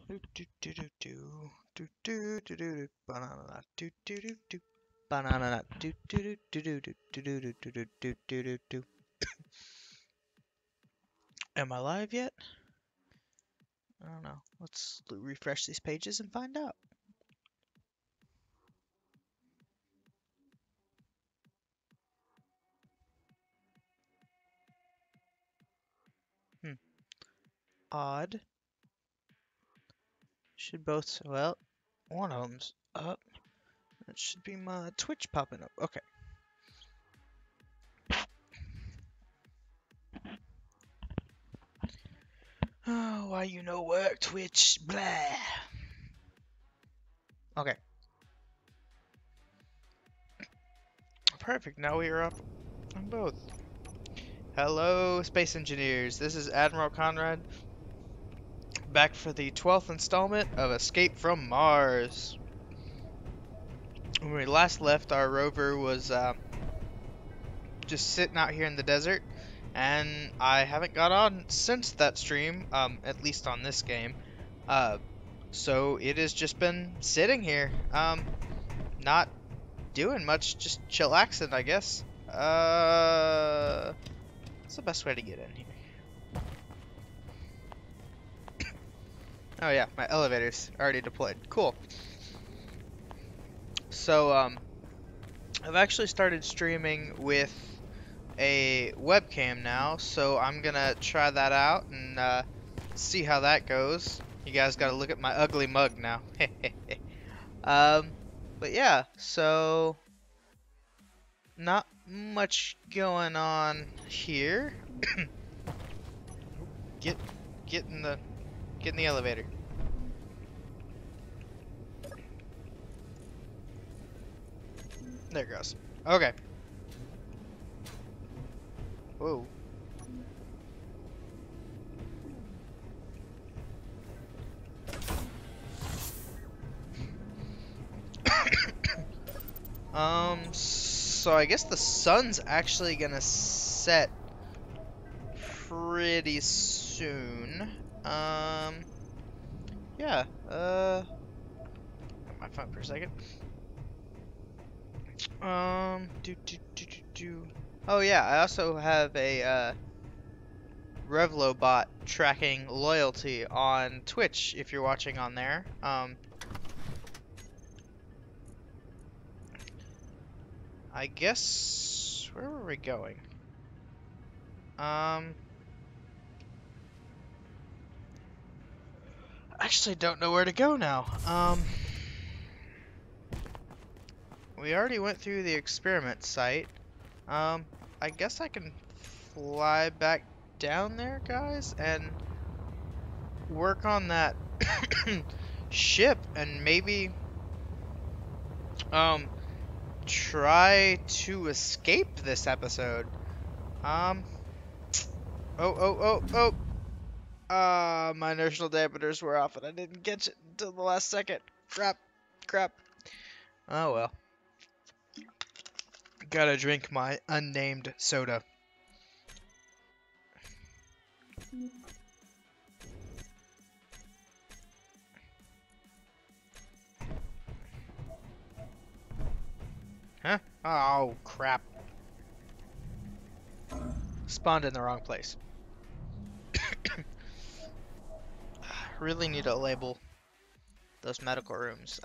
Do do do do do do do do do banana do do do do banana do do do do do do do do do do do do do. Am I live yet? I don't know. Let's refresh these pages and find out. Odd. Should both, well, one of them's up. That should be my Twitch popping up. Okay. Oh, why you no work, Twitch? Blah. Okay. Perfect. Now we are up on both. Hello, space engineers. This is Admiral Conrad, back for the 12th installment of Escape from Mars. When we last left, our rover was just sitting out here in the desert, and I haven't got on since that stream, at least on this game. So it has just been sitting here, not doing much, just chillaxing, I guess. What's the best way to get in here? Oh yeah, my elevator's already deployed. Cool. So, I've actually started streaming with a webcam now, so I'm gonna try that out and see how that goes. You guys gotta look at my ugly mug now. But yeah, so not much going on here. Get in the elevator. There it goes. Okay. Whoa. So I guess the sun's actually gonna set pretty soon. Yeah, my phone for a second. Oh yeah, I also have a, Revlo bot tracking loyalty on Twitch if you're watching on there. I guess, where were we going? I actually don't know where to go now. We already went through the experiment site. I guess I can fly back down there, guys, and work on that ship and maybe try to escape this episode. My inertial dampeners were off and I didn't catch it until the last second. Crap. Oh well. Gotta drink my unnamed soda. Huh? Oh, crap. Spawned in the wrong place. Really need to label those medical rooms.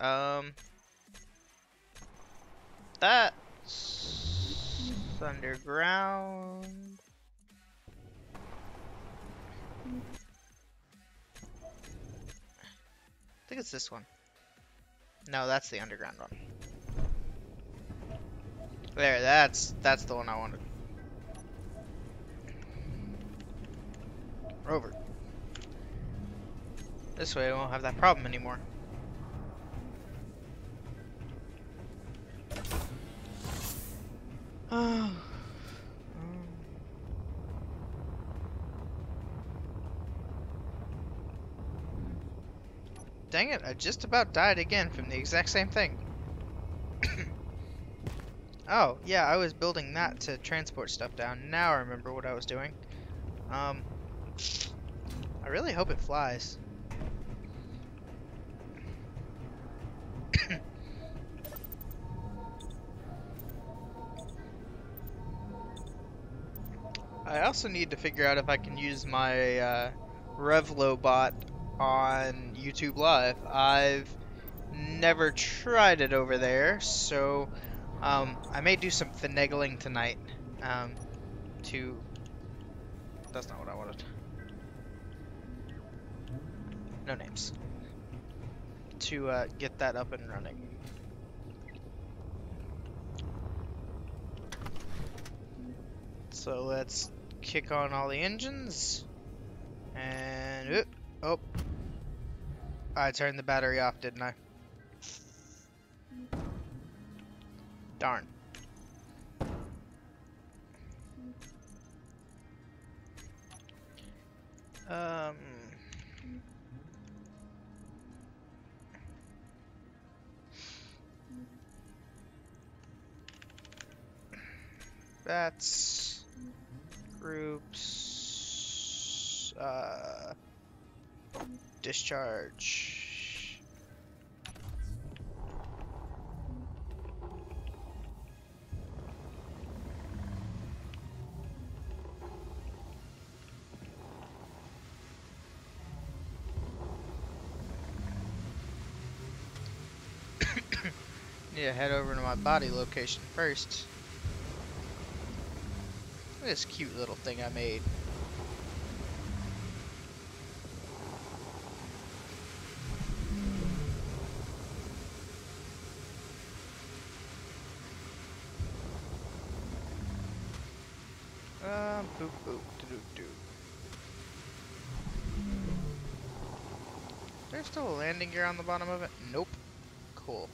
That's underground. I think it's this one. No, that's the underground one. There, that's the one I wanted. Rover. This way I won't have that problem anymore. Dang it, I just about died again from the exact same thing. Oh, yeah, I was building that to transport stuff down. Now I remember what I was doing. I really hope it flies. I also need to figure out if I can use my Revlo bot on YouTube Live. I've never tried it over there, so I may do some finagling tonight. Um, to That's not what I wanted. No names. To get that up and running. So let's kick on all the engines. And oh, I turned the battery off, didn't I? Darn. Um, that's groups, discharge. Need to head over to my body location first. Look at this cute little thing I made. Boop boop doo doo. There's still a landing gear on the bottom of it? Nope. Cool.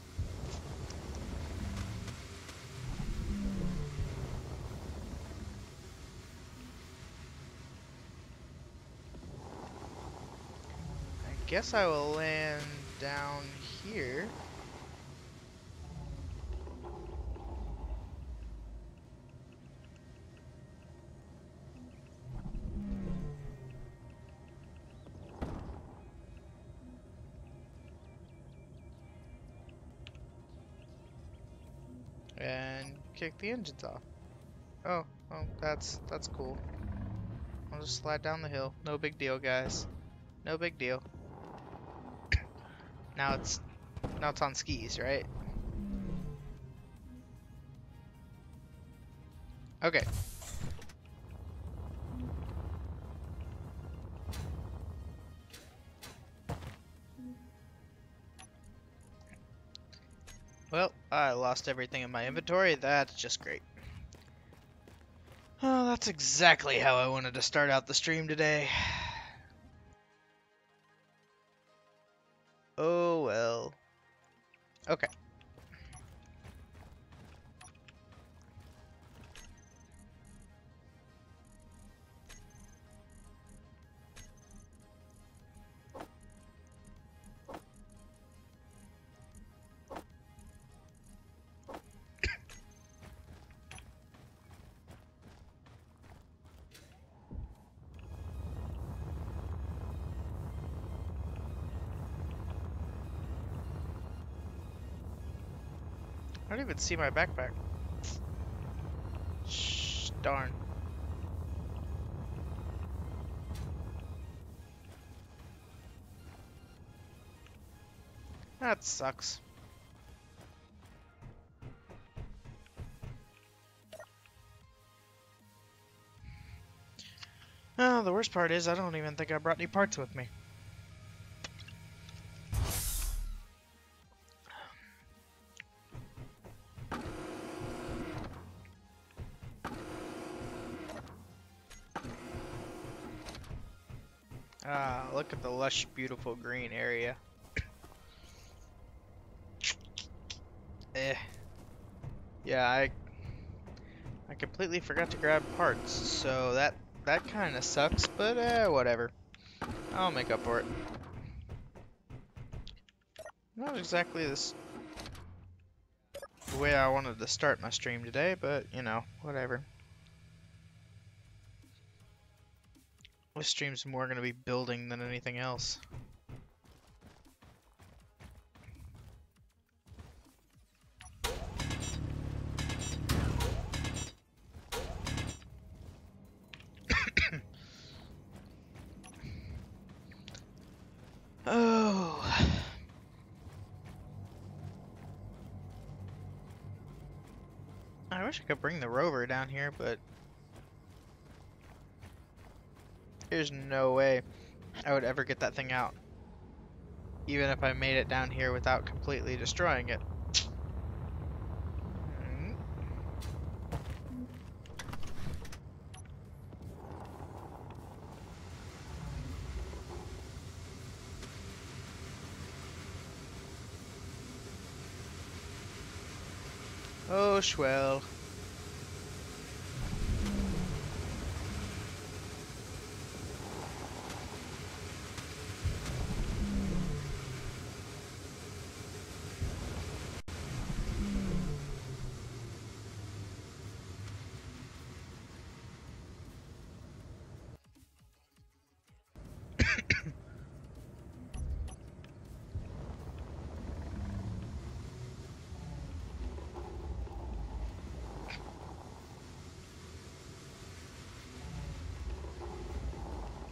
I guess I will land down here. And kick the engines off. Oh, that's cool. I'll just slide down the hill. No big deal, guys. No big deal. Now it's on skis, right? Okay. Well, I lost everything in my inventory. That's just great. Oh, that's exactly how I wanted to start out the stream today. Oh well. Okay. I don't even see my backpack. Shh, darn. That sucks. Oh, the worst part is I don't even think I brought any parts with me. Ah, look at the lush, beautiful green area. Yeah, I completely forgot to grab parts, so that kind of sucks, but whatever. I'll make up for it. Not exactly the way I wanted to start my stream today, but you know, whatever. This stream's more going to be building than anything else. Oh. I wish I could bring the rover down here, but there's no way I would ever get that thing out. Even if I made it down here without completely destroying it. Mm. Oh, swell.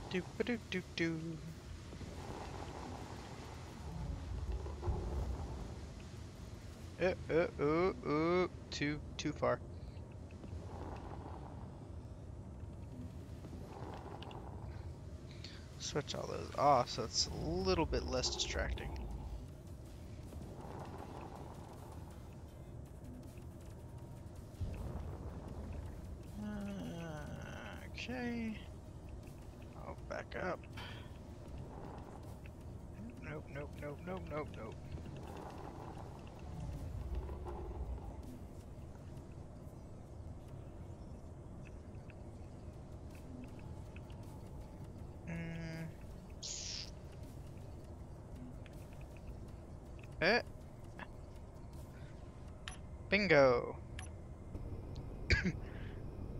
Do ba do do do. Too far. Switch all those off so it's a little bit less distracting. Okay. I'll back up. Nope, nope, nope, nope, nope, nope. Eh. Bingo.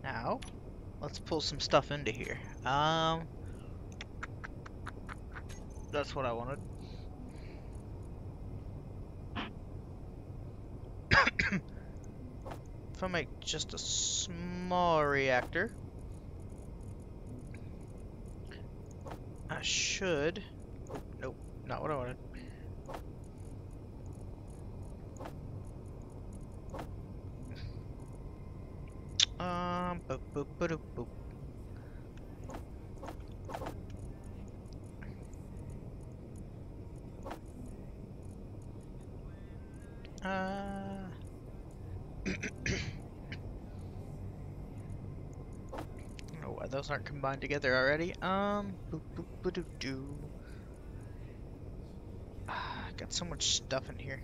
Now, let's pull some stuff into here. That's what I wanted. If I make just a small reactor, I should. Oh, nope, not what I wanted. Boop, boop, boop, boop. I don't know why those aren't combined together already. Boop, boop, boop, doo, doo. Got so much stuff in here.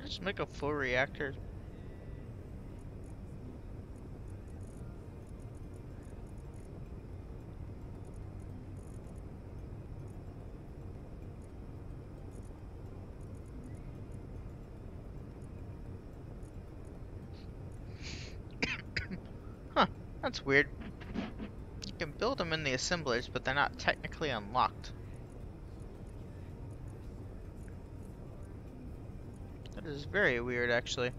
Just make a full reactor. Huh, that's weird. You can build them in the assemblers, but they're not technically unlocked. That is very weird, actually.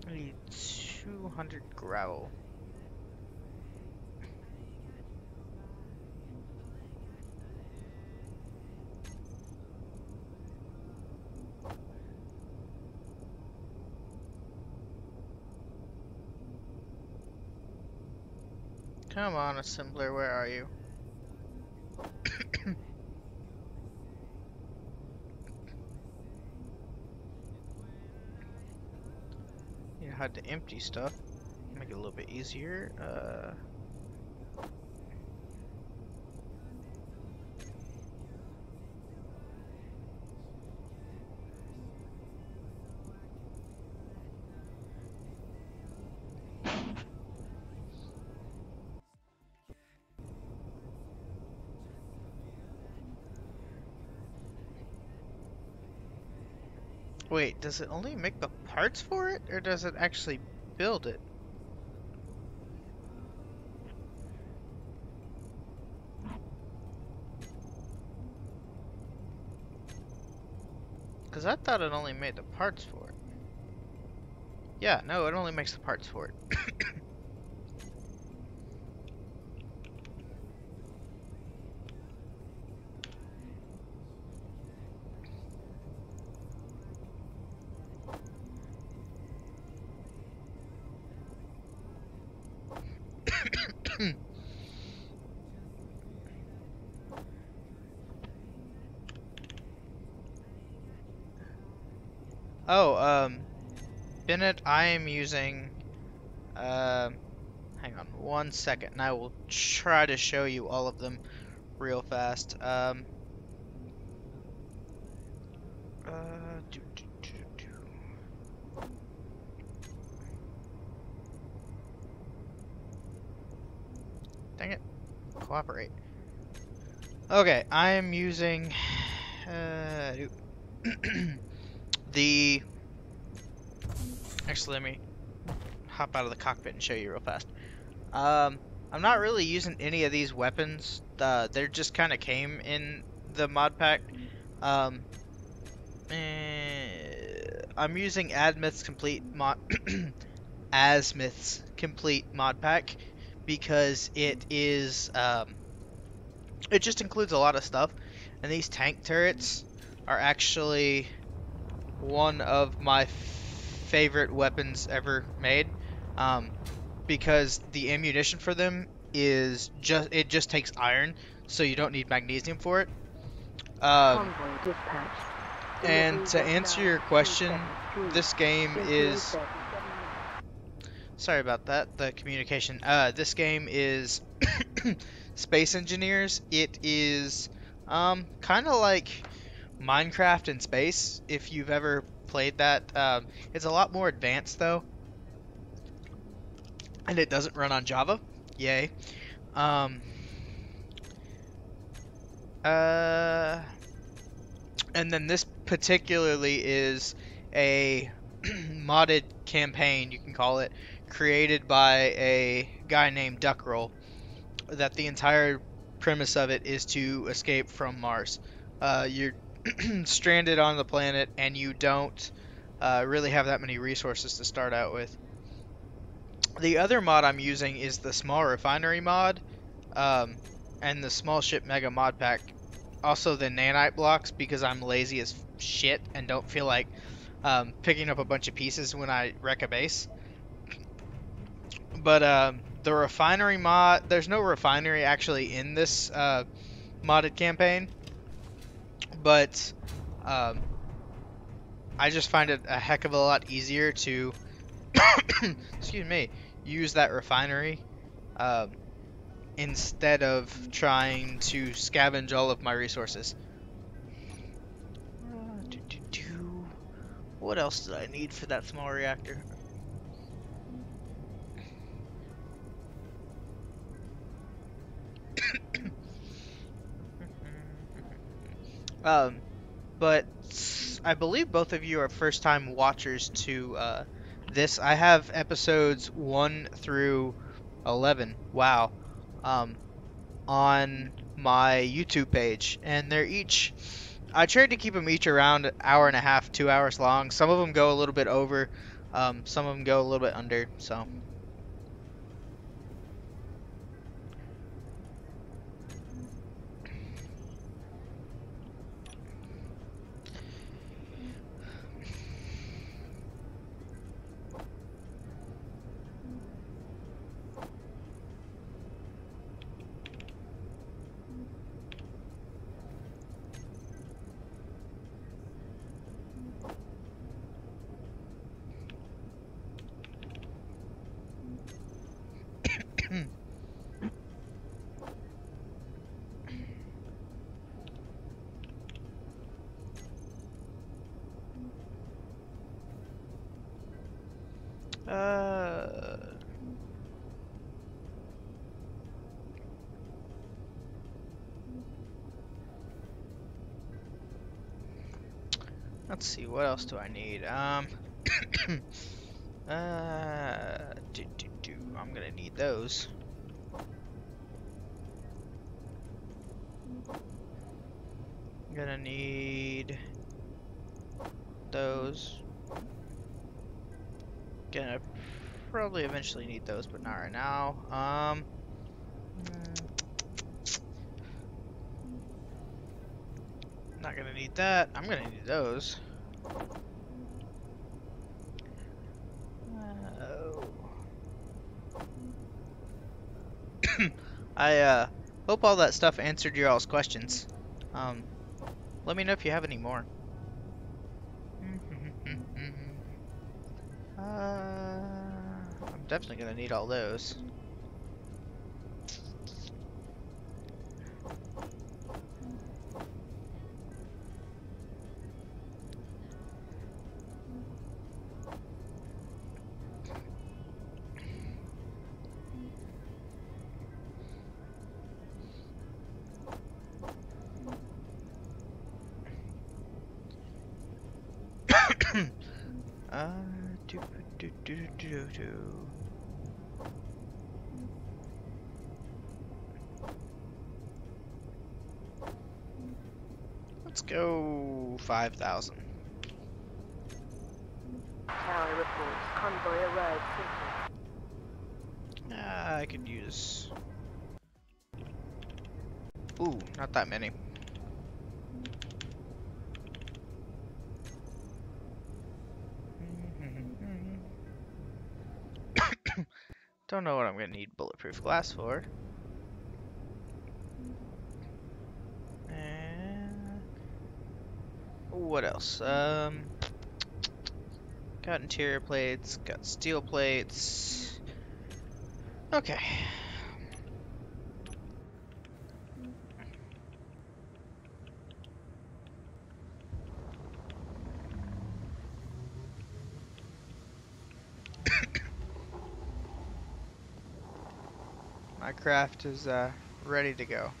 I need 200 gravel. Come on, assembler, where are you? You had to empty stuff. Make it a little bit easier. Wait, does it only make the parts for it, or does it actually build it? Because I thought it only made the parts for it. Yeah, no, it only makes the parts for it. Oh, Bennett, I am using, hang on 1 second, and I will try to show you all of them real fast. Do, do, do, do. Dang it, cooperate. Okay, I am using, the, actually let me hop out of the cockpit and show you real fast. I'm not really using any of these weapons. They just kind of came in the mod pack. I'm using Admith's complete mod Asmith's complete mod pack because it is it just includes a lot of stuff, and these tank turrets are actually one of my favorite weapons ever made. Because the ammunition for them is just takes iron, so you don't need magnesium for it. And to answer your question, this game is, sorry about that, the communication. This game is Space Engineers. It is kind of like Minecraft in space, if you've ever played that. It's a lot more advanced though. And it doesn't run on Java. Yay. Um, and then this particularly is a modded campaign, you can call it, created by a guy named DuckRoll. That the entire premise of it is to escape from Mars. You're stranded on the planet, and you don't really have that many resources to start out with. The other mod I'm using is the small refinery mod, and the small ship mega mod pack. Also the nanite blocks, because I'm lazy as shit and don't feel like picking up a bunch of pieces when I wreck a base. But the refinery mod, there's no refinery actually in this modded campaign, but I just find it a heck of a lot easier to excuse me, use that refinery instead of trying to scavenge all of my resources. What else did I need for that small reactor? But I believe both of you are first-time watchers to this. I have episodes 1 through 11. Wow. On my YouTube page, and they're each, I tried to keep them each around an hour and a half, 2 hours long. Some of them go a little bit over, some of them go a little bit under, so. Let's see, what else do I need? I'm gonna need those. I'm gonna need those. Gonna probably eventually need those, but not right now. Not gonna need that. I'm gonna need those. Oh. I hope all that stuff answered your all's questions. Let me know if you have any more. I'm definitely gonna need all those. Do, do, do, do, do, do. Let's go 5,000. Tower reports convoy arrived safely. I could use... Ooh, not that many. Don't know what I'm gonna need bulletproof glass for. And what else? Got interior plates, got steel plates. Okay. My craft is ready to go.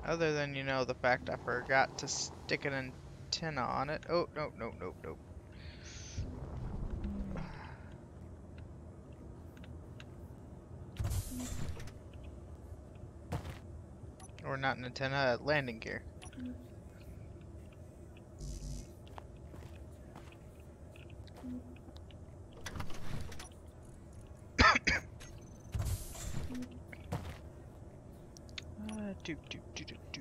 Other than, you know, the fact I forgot to stick an antenna on it. Oh, no, no, no, no. Or not an antenna, a landing gear. Do, do, do, do, do.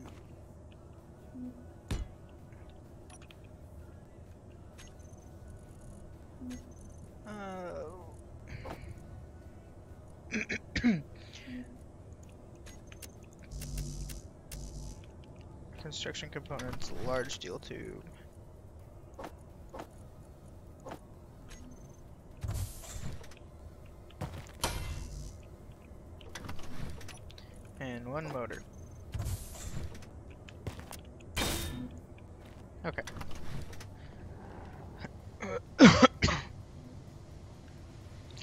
Construction components, large steel tube. And one motor. Okay.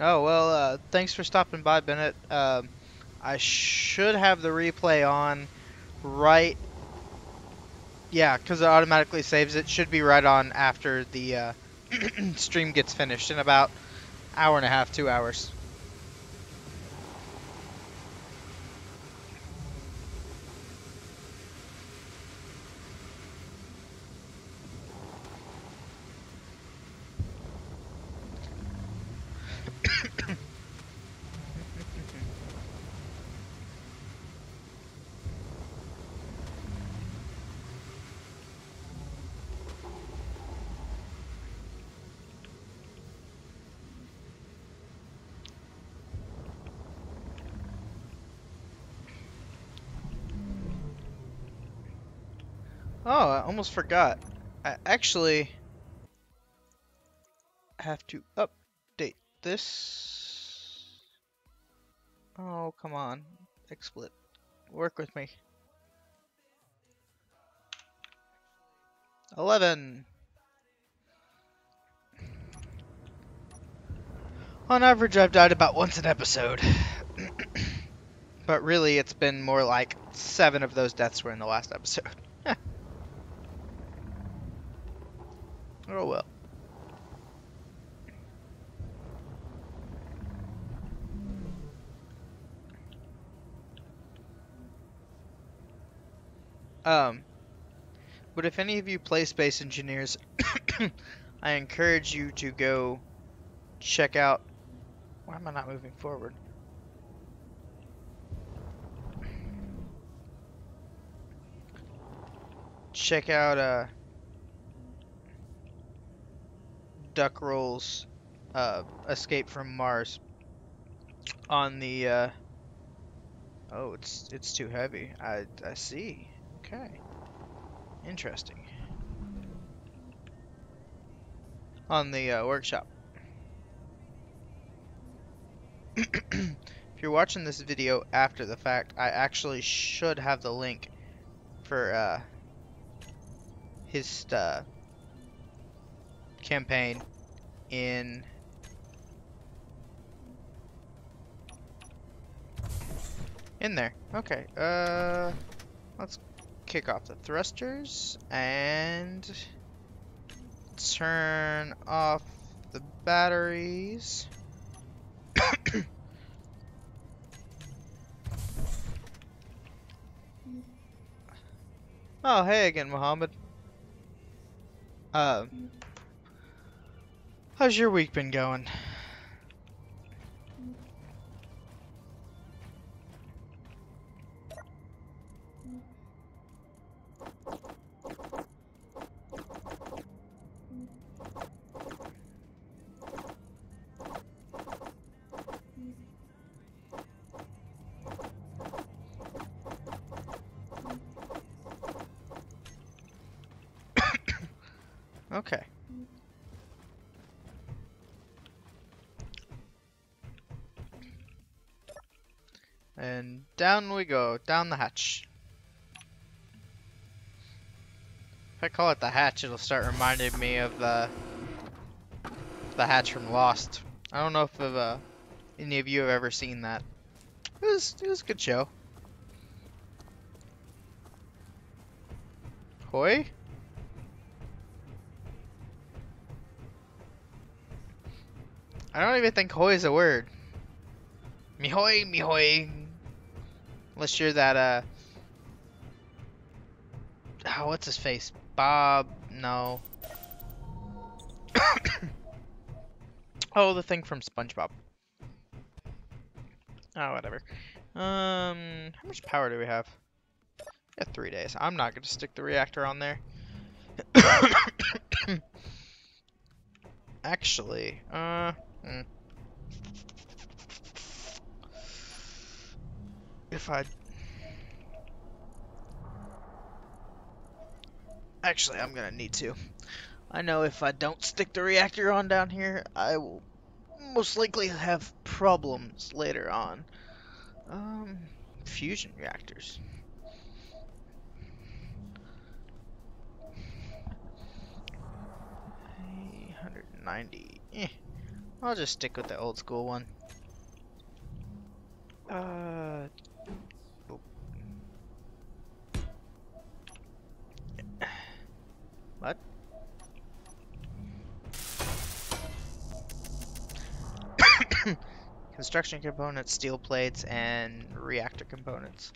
Oh, well, thanks for stopping by, Bennett. I should have the replay on right. Yeah, because it automatically saves it. Should be right on after the stream gets finished in about hour and a half, 2 hours. Oh, I almost forgot. I actually have to update this. Oh, come on. XSplit. Work with me. 11. On average, I've died about once an episode. But really, it's been more like 7 of those deaths were in the last episode. Oh well. But if any of you play Space Engineers, I encourage you to go check out. Why am I not moving forward? Check out DuckRoll's Escape from Mars on the oh, it's too heavy. I see. Okay. Interesting. On the workshop. If you're watching this video after the fact, I actually should have the link for his campaign in there. Okay. Let's kick off the thrusters and turn off the batteries. Oh, hey again, Mohammed. How's your week been going? Okay. And down we go, down the hatch. If I call it the hatch, it'll start reminding me of the hatch from Lost. I don't know if any of you have ever seen that. It was a good show. Hoy? I don't even think hoy is a word. Mihoy, mihoy. Unless you're that, oh, what's his face? Bob, no. Oh, the thing from SpongeBob. Oh, whatever. How much power do we have? We got 3 days. I'm not gonna stick the reactor on there. Actually, if I... Actually, I'm gonna need to. I know if I don't stick the reactor on down here, I will most likely have problems later on. Fusion reactors. 190. I'll just stick with the old school one. Oh. What? Construction components, steel plates, and reactor components.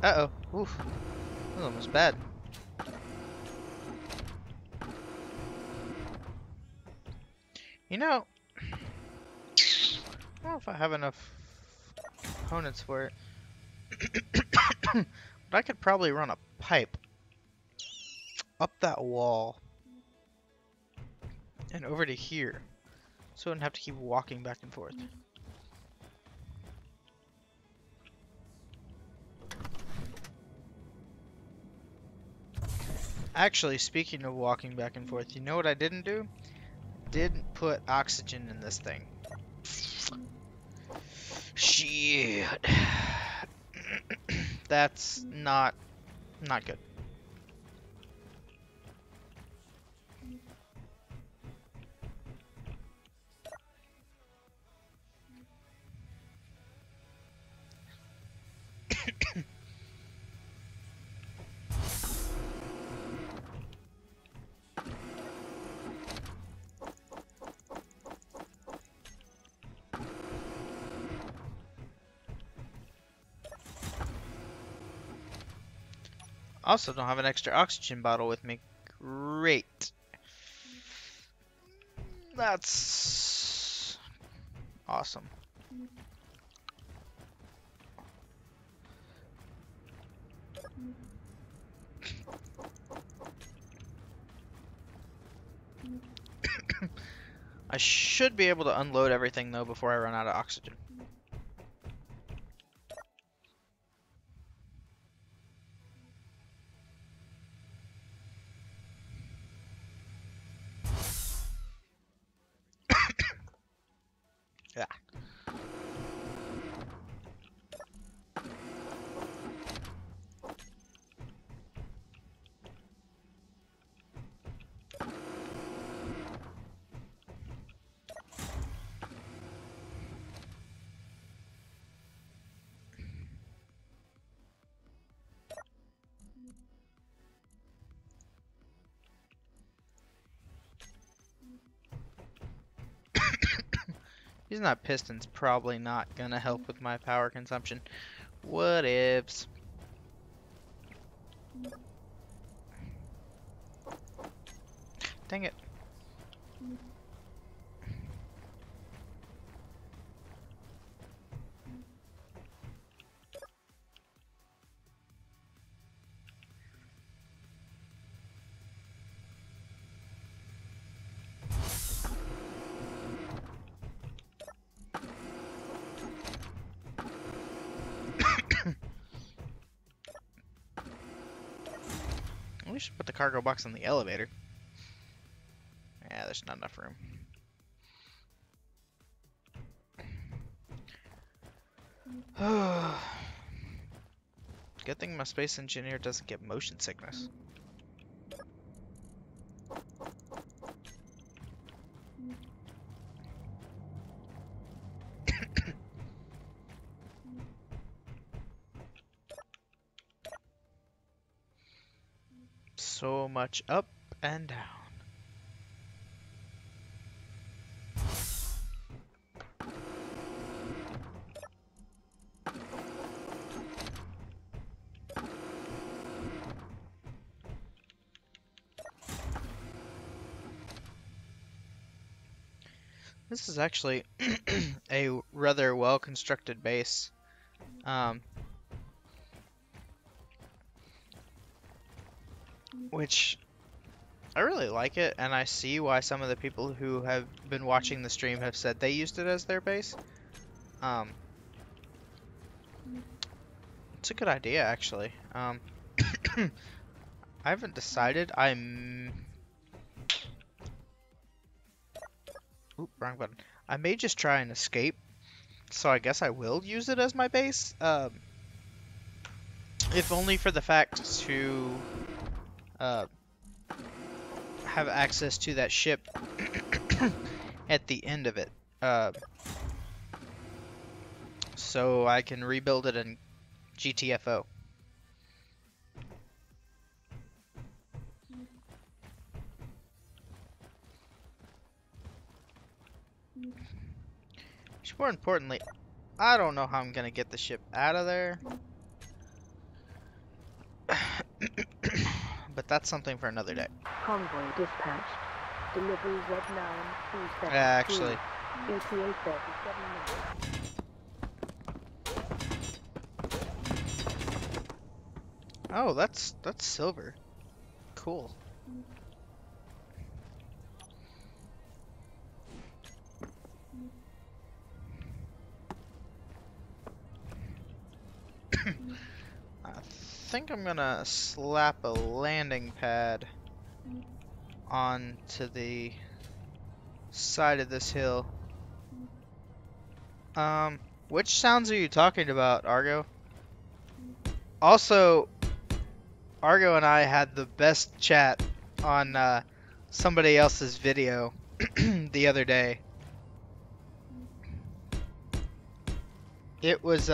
Uh-oh. Oof. That was almost bad. You know, I don't know if I have enough components for it. But I could probably run a pipe up that wall and over to here, so I wouldn't have to keep walking back and forth. Actually, speaking of walking back and forth, you know what I didn't do? Didn't put oxygen in this thing. Shit. That's not good. Also, don't have an extra oxygen bottle with me. Great. That's awesome. I should be able to unload everything though before I run out of oxygen. Yeah. Using that piston's probably not gonna help with my power consumption. What ifs? Dang it. We should put the cargo box in the elevator. Yeah, there's not enough room. Good thing my space engineer doesn't get motion sickness. So much up and down. This is actually a rather well-constructed base. Which I really like it, and I see why some of the people who have been watching the stream have said they used it as their base. It's a good idea, actually. I haven't decided. Oop, wrong button. I may just try and escape, so I guess I will use it as my base. If only for the fact to have access to that ship at the end of it. So I can rebuild it in GTFO. More importantly, I don't know how I'm gonna get the ship out of there. But that's something for another day. Convoy dispatched. Delivery Z9 272. Actually, ETA 37 minutes. oh, that's silver. Cool. I think I'm gonna slap a landing pad onto the side of this hill. Which sounds are you talking about, Argo? Also, Argo and I had the best chat on somebody else's video the other day. It was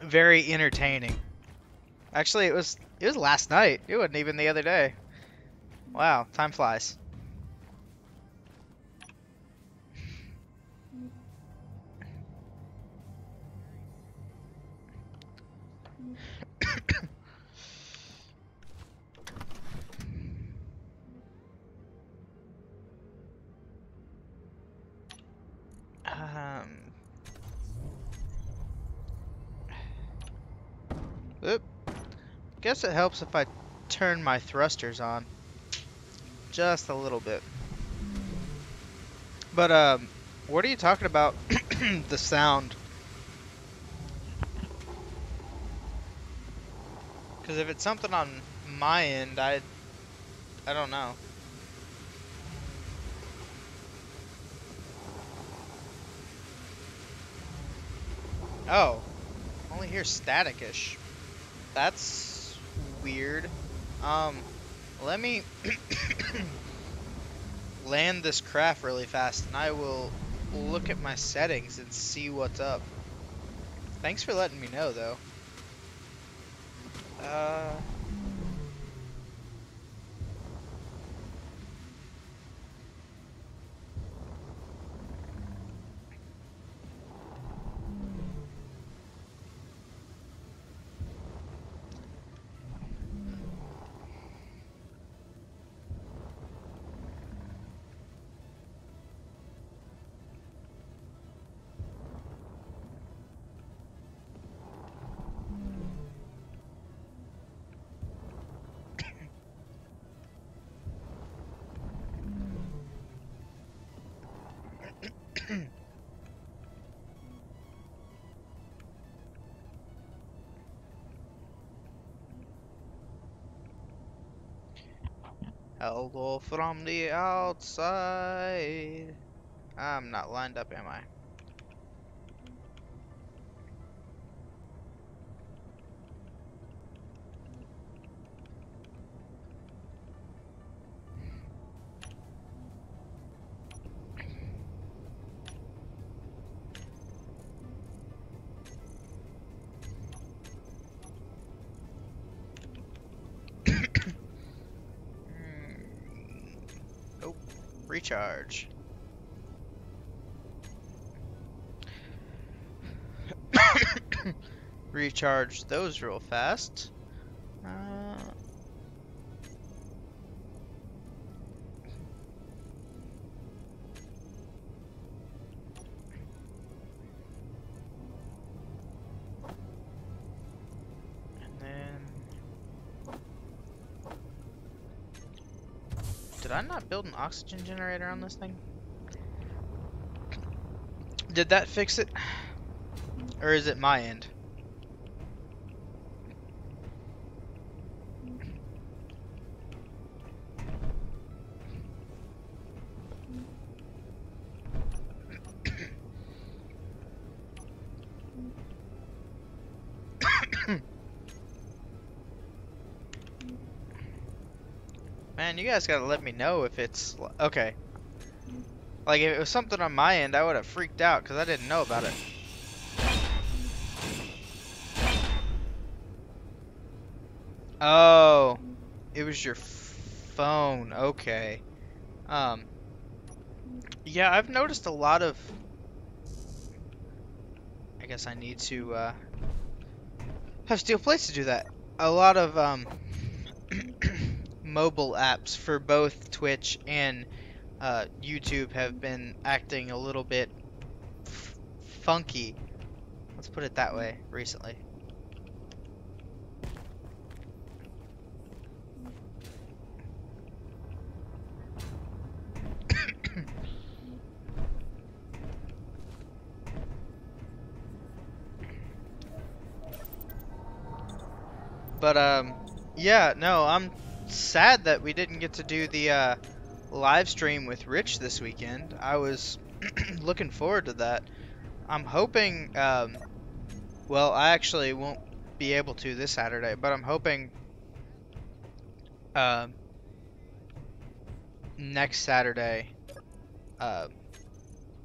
very entertaining. Actually, it was last night. It wasn't even the other day. Wow, time flies. Guess it helps if I turn my thrusters on. Just a little bit. But, what are you talking about? The sound. Because if it's something on my end, I don't know. Oh, only hear static-ish. That's weird. Let me land this craft really fast, and I will look at my settings and see what's up. Thanks for letting me know, though. Uh... Hello from the outside. I'm not lined up, am I? Nope. Recharge. Recharge those real fast. And then... Did I not build an oxygen generator on this thing? Did that fix it? Or is it my end? Man, you guys gotta let me know if it's... Okay. Like, if it was something on my end, I would have freaked out because I didn't know about it. Oh, it was your phone. Okay. Yeah, I've noticed a lot of... I guess I need to, have steel plates to do that. A lot of, mobile apps for both Twitch and YouTube have been acting a little bit funky. Let's put it that way recently. But yeah, no, I'm sad that we didn't get to do the live stream with Rich this weekend. I was looking forward to that. I'm hoping, well, I actually won't be able to this Saturday, but I'm hoping next Saturday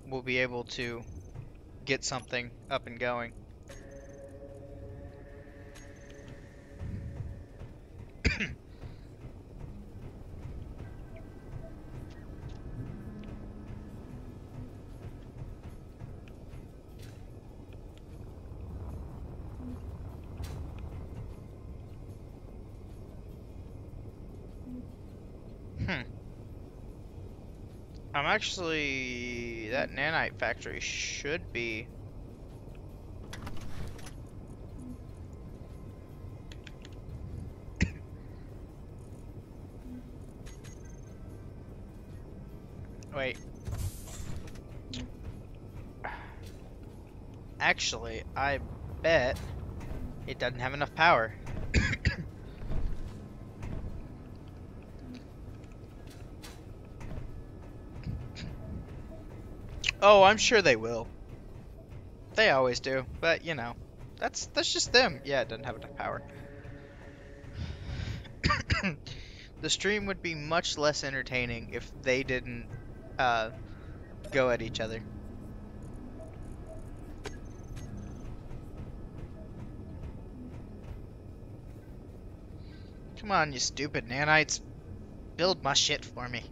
we'll be able to get something up and going. I'm actually... That nanite factory should be... Wait. Actually, I bet it doesn't have enough power. Oh, I'm sure they will. They always do, but you know, that's just them. Yeah, it doesn't have enough power. The stream would be much less entertaining if they didn't go at each other. Come on, you stupid nanites. Build my shit for me.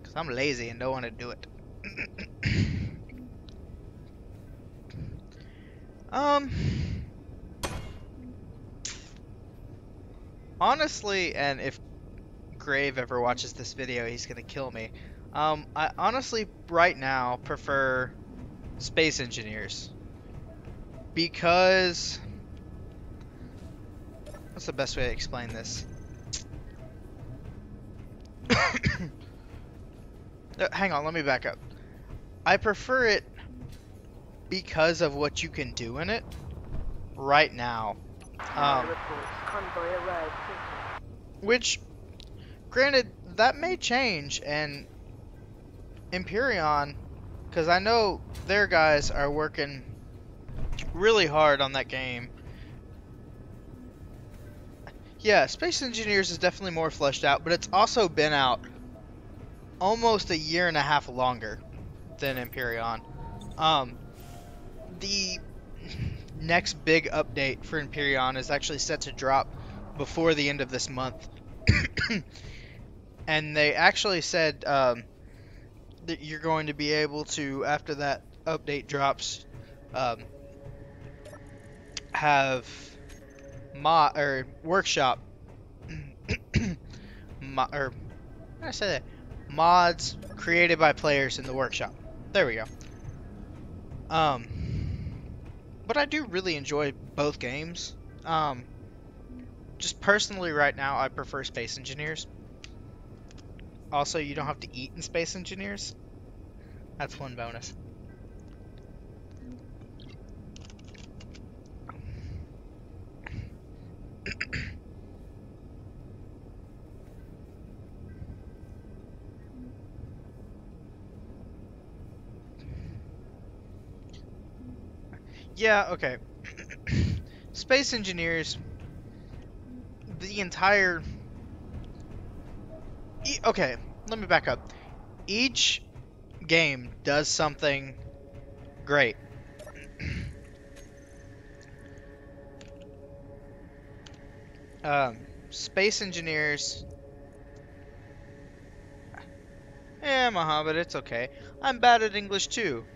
Because I'm lazy and don't want to do it. Honestly, and if Grave ever watches this video, he's gonna kill me. I honestly, right now, prefer Space Engineers. Because... what's the best way to explain this? Hang on, let me back up. I prefer it because of what you can do in it right now. Which, granted, that may change, and Empyreon, because I know their guys are working really hard on that game. Yeah, Space Engineers is definitely more fleshed out, but it's also been out almost a year and a half longer than Empyreon. The next big update for Empyreon is actually set to drop before the end of this month. And they actually said that you're going to be able to, after that update drops, have mod or workshop how do I say that? Mods created by players in the workshop. There we go. But I do really enjoy both games. Just personally right now, I prefer Space Engineers. Also, you don't have to eat in Space Engineers. That's one bonus. Yeah, okay. Space Engineers, the entire... okay, let me back up. Each game does something great. Space Engineers... Mohammed, it's okay. I'm bad at English too.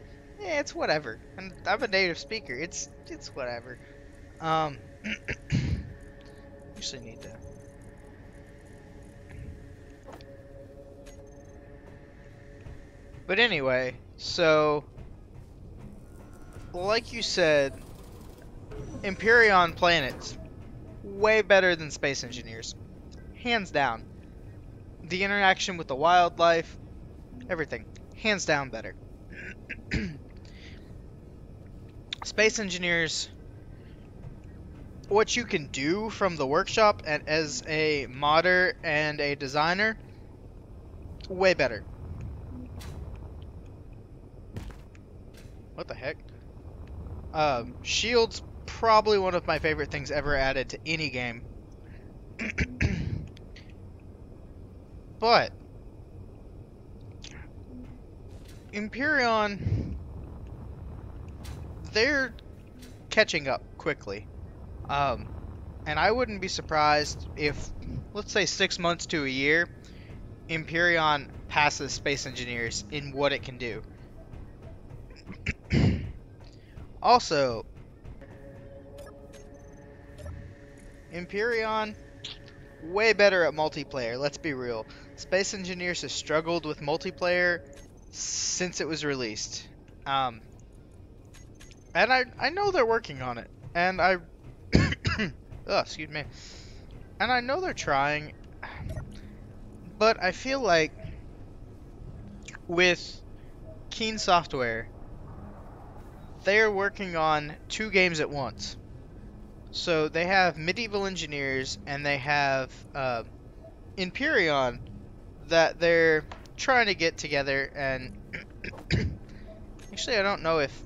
It's whatever. And I'm a native speaker. It's whatever. Actually need to... But anyway, so... like you said, Empyreon planets, way better than Space Engineers. Hands down. The interaction with the wildlife, everything. Hands down better. Space Engineers, what you can do from the workshop and as a modder and a designer, way better. What the heck? Shield's probably one of my favorite things ever added to any game. But Empyreon, they're catching up quickly. And I wouldn't be surprised if, let's say 6 months to a year, Empyreon passes Space Engineers in what it can do. Also, Empyreon, way better at multiplayer, let's be real. Space Engineers has struggled with multiplayer since it was released. And I know they're working on it. And I... oh, excuse me. And I know they're trying. But I feel like with Keen Software, they're working on 2 games at once. So they have Medieval Engineers and they have Imperion that they're trying to get together. And actually, I don't know if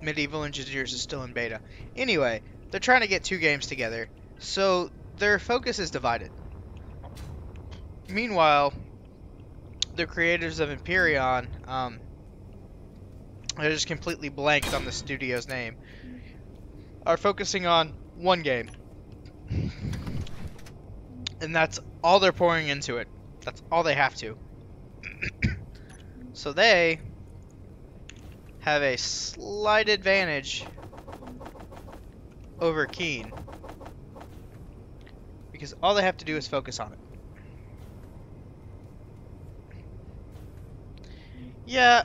Medieval Engineers is still in beta. Anyway, they're trying to get 2 games together, so their focus is divided. Meanwhile, the creators of Imperion, I just completely blanked on the studio's name, are focusing on 1 game. And that's all they're pouring into it. That's all they have to. So they have a slight advantage over Keen, because all they have to do is focus on it. Yeah.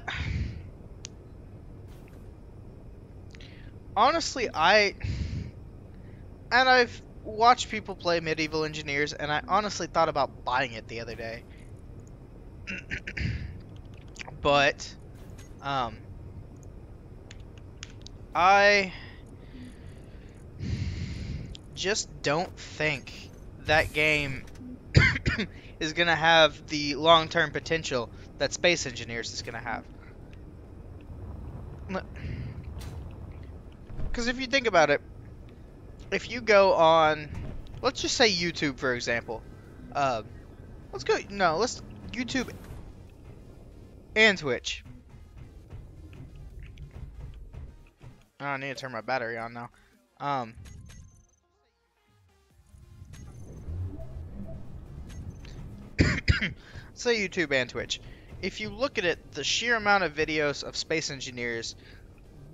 Honestly, I've watched people play Medieval Engineers, and I honestly thought about buying it the other day. But, I just don't think that game is going to have the long-term potential that Space Engineers is going to have. Because if you think about it, if you go on, let's just say YouTube, for example. Let's YouTube and Twitch. Oh, I need to turn my battery on now. Say YouTube and Twitch. If you look at it, the sheer amount of videos of Space Engineers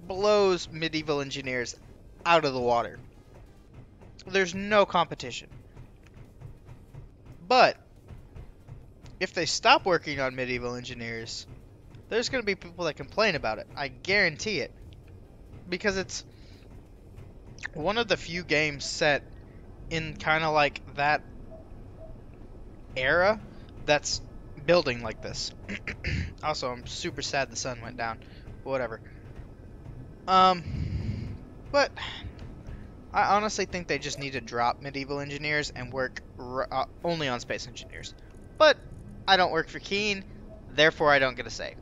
blows Medieval Engineers out of the water. There's no competition. But if they stop working on Medieval Engineers, there's going to be people that complain about it. I guarantee it. Because it's one of the few games set in kind of like that era that's building like this. Also, I'm super sad the sun went down. Whatever. But I honestly think they just need to drop Medieval Engineers and work only on Space Engineers. But I don't work for Keen, therefore I don't get a say.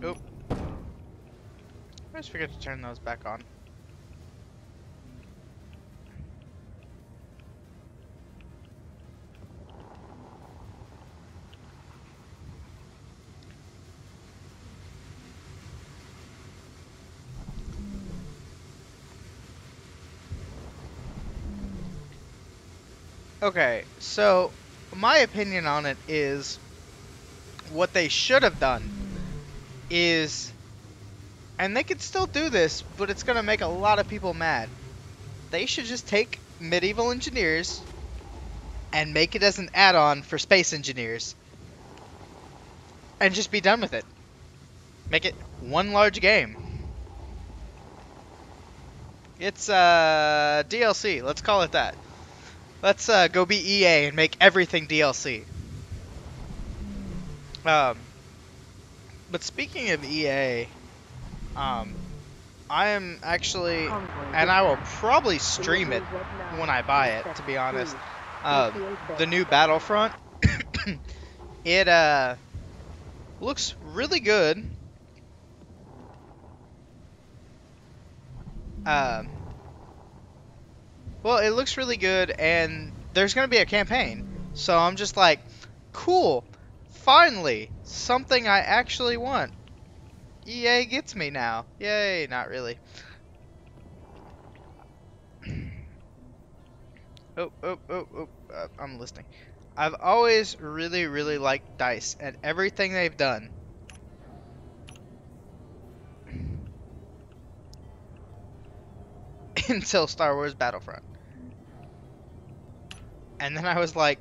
Oop. I just forget to turn those back on. Okay, so my opinion on it is what they should have done is, and they could still do this, but it's going to make a lot of people mad. They should just take Medieval Engineers and make it as an add-on for Space Engineers and just be done with it. Make it one large game. It's DLC, let's call it that. Let's go be EA and make everything DLC. But speaking of EA, I am actually, and I will probably stream it when I buy it, to be honest, the new Battlefront. It looks really good. Um, well, it looks really good, and there's gonna be a campaign. So I'm just like, cool. Finally, something I actually want. EA gets me now. Yay, not really. Oh, oh, oh, oh. I'm listening. I've always really, really liked DICE and everything they've done until Star Wars Battlefront. And then I was like,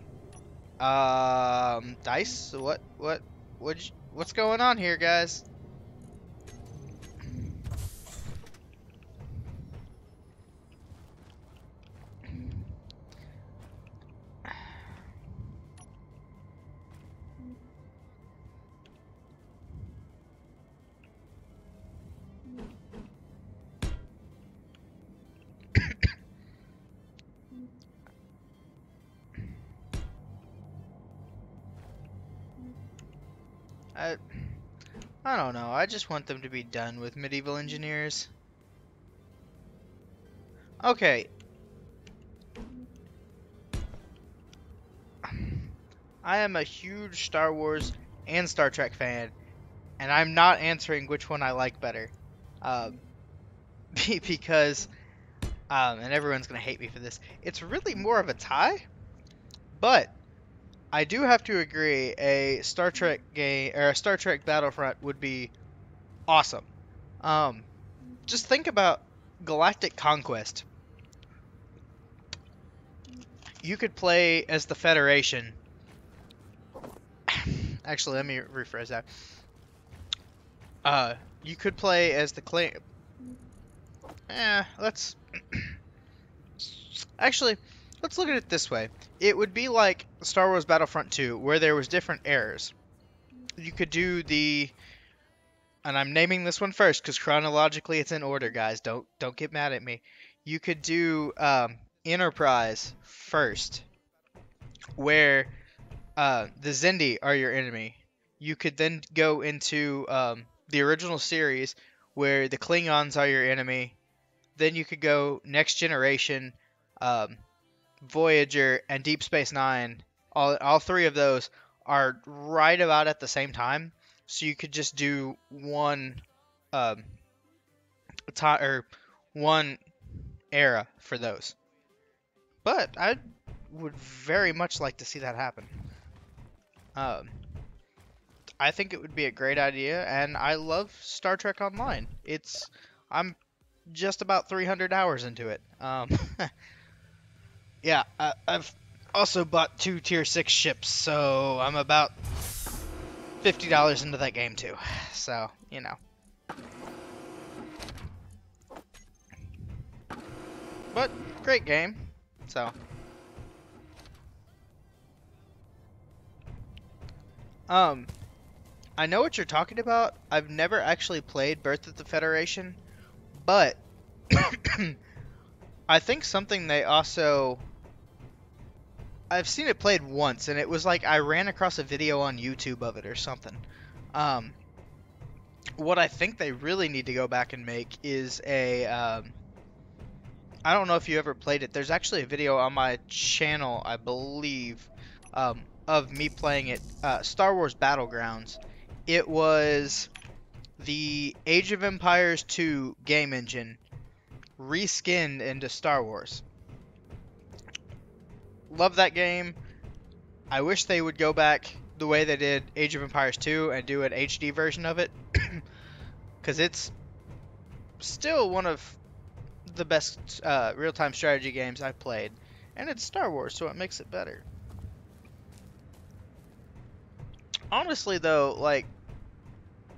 DICE? What's going on here, guys? I, I don't know. I just want them to be done with medieval engineers. Okay. I am a huge Star Wars and Star Trek fan, and I'm not answering which one I like better. Um, because, and everyone's going to hate me for this, it's really more of a tie, but I do have to agree a Star Trek game, or a Star Trek Battlefront would be awesome. Um, just think about Galactic Conquest. You could play as the Federation. Actually, let me rephrase that. You could play as the let's actually let's look at it this way. It would be like Star Wars Battlefront 2, where there was different eras. You could do the, and I'm naming this one first because chronologically it's in order, guys. Don't get mad at me. You could do Enterprise first, where the Xindi are your enemy. You could then go into the original series, where the Klingons are your enemy. Then you could go Next Generation, um, Voyager, and Deep Space Nine. All three of those are right about at the same time, so you could just do one um, time or one era for those. But I would very much like to see that happen. Um, I think it would be a great idea, and I love Star Trek Online. I'm just about 300 hours into it. Yeah, I've also bought 2 Tier 6 ships, so I'm about $50 into that game too. So, you know. But, great game. So. I know what you're talking about. I've never actually played Birth of the Federation, but I think something they also... I've seen it played once, and it was like I ran across a video on YouTube of it or something. Um, what I think they really need to go back and make is I don't know if you ever played it. There's actually a video on my channel, I believe, of me playing it. Star Wars Battlegrounds. It was the Age of Empires 2 game engine reskinned into Star Wars. Love that game. I wish they would go back the way they did Age of Empires 2 and do an HD version of it. Because it's still one of the best real-time strategy games I've played. And it's Star Wars, so it makes it better. Honestly, though, like,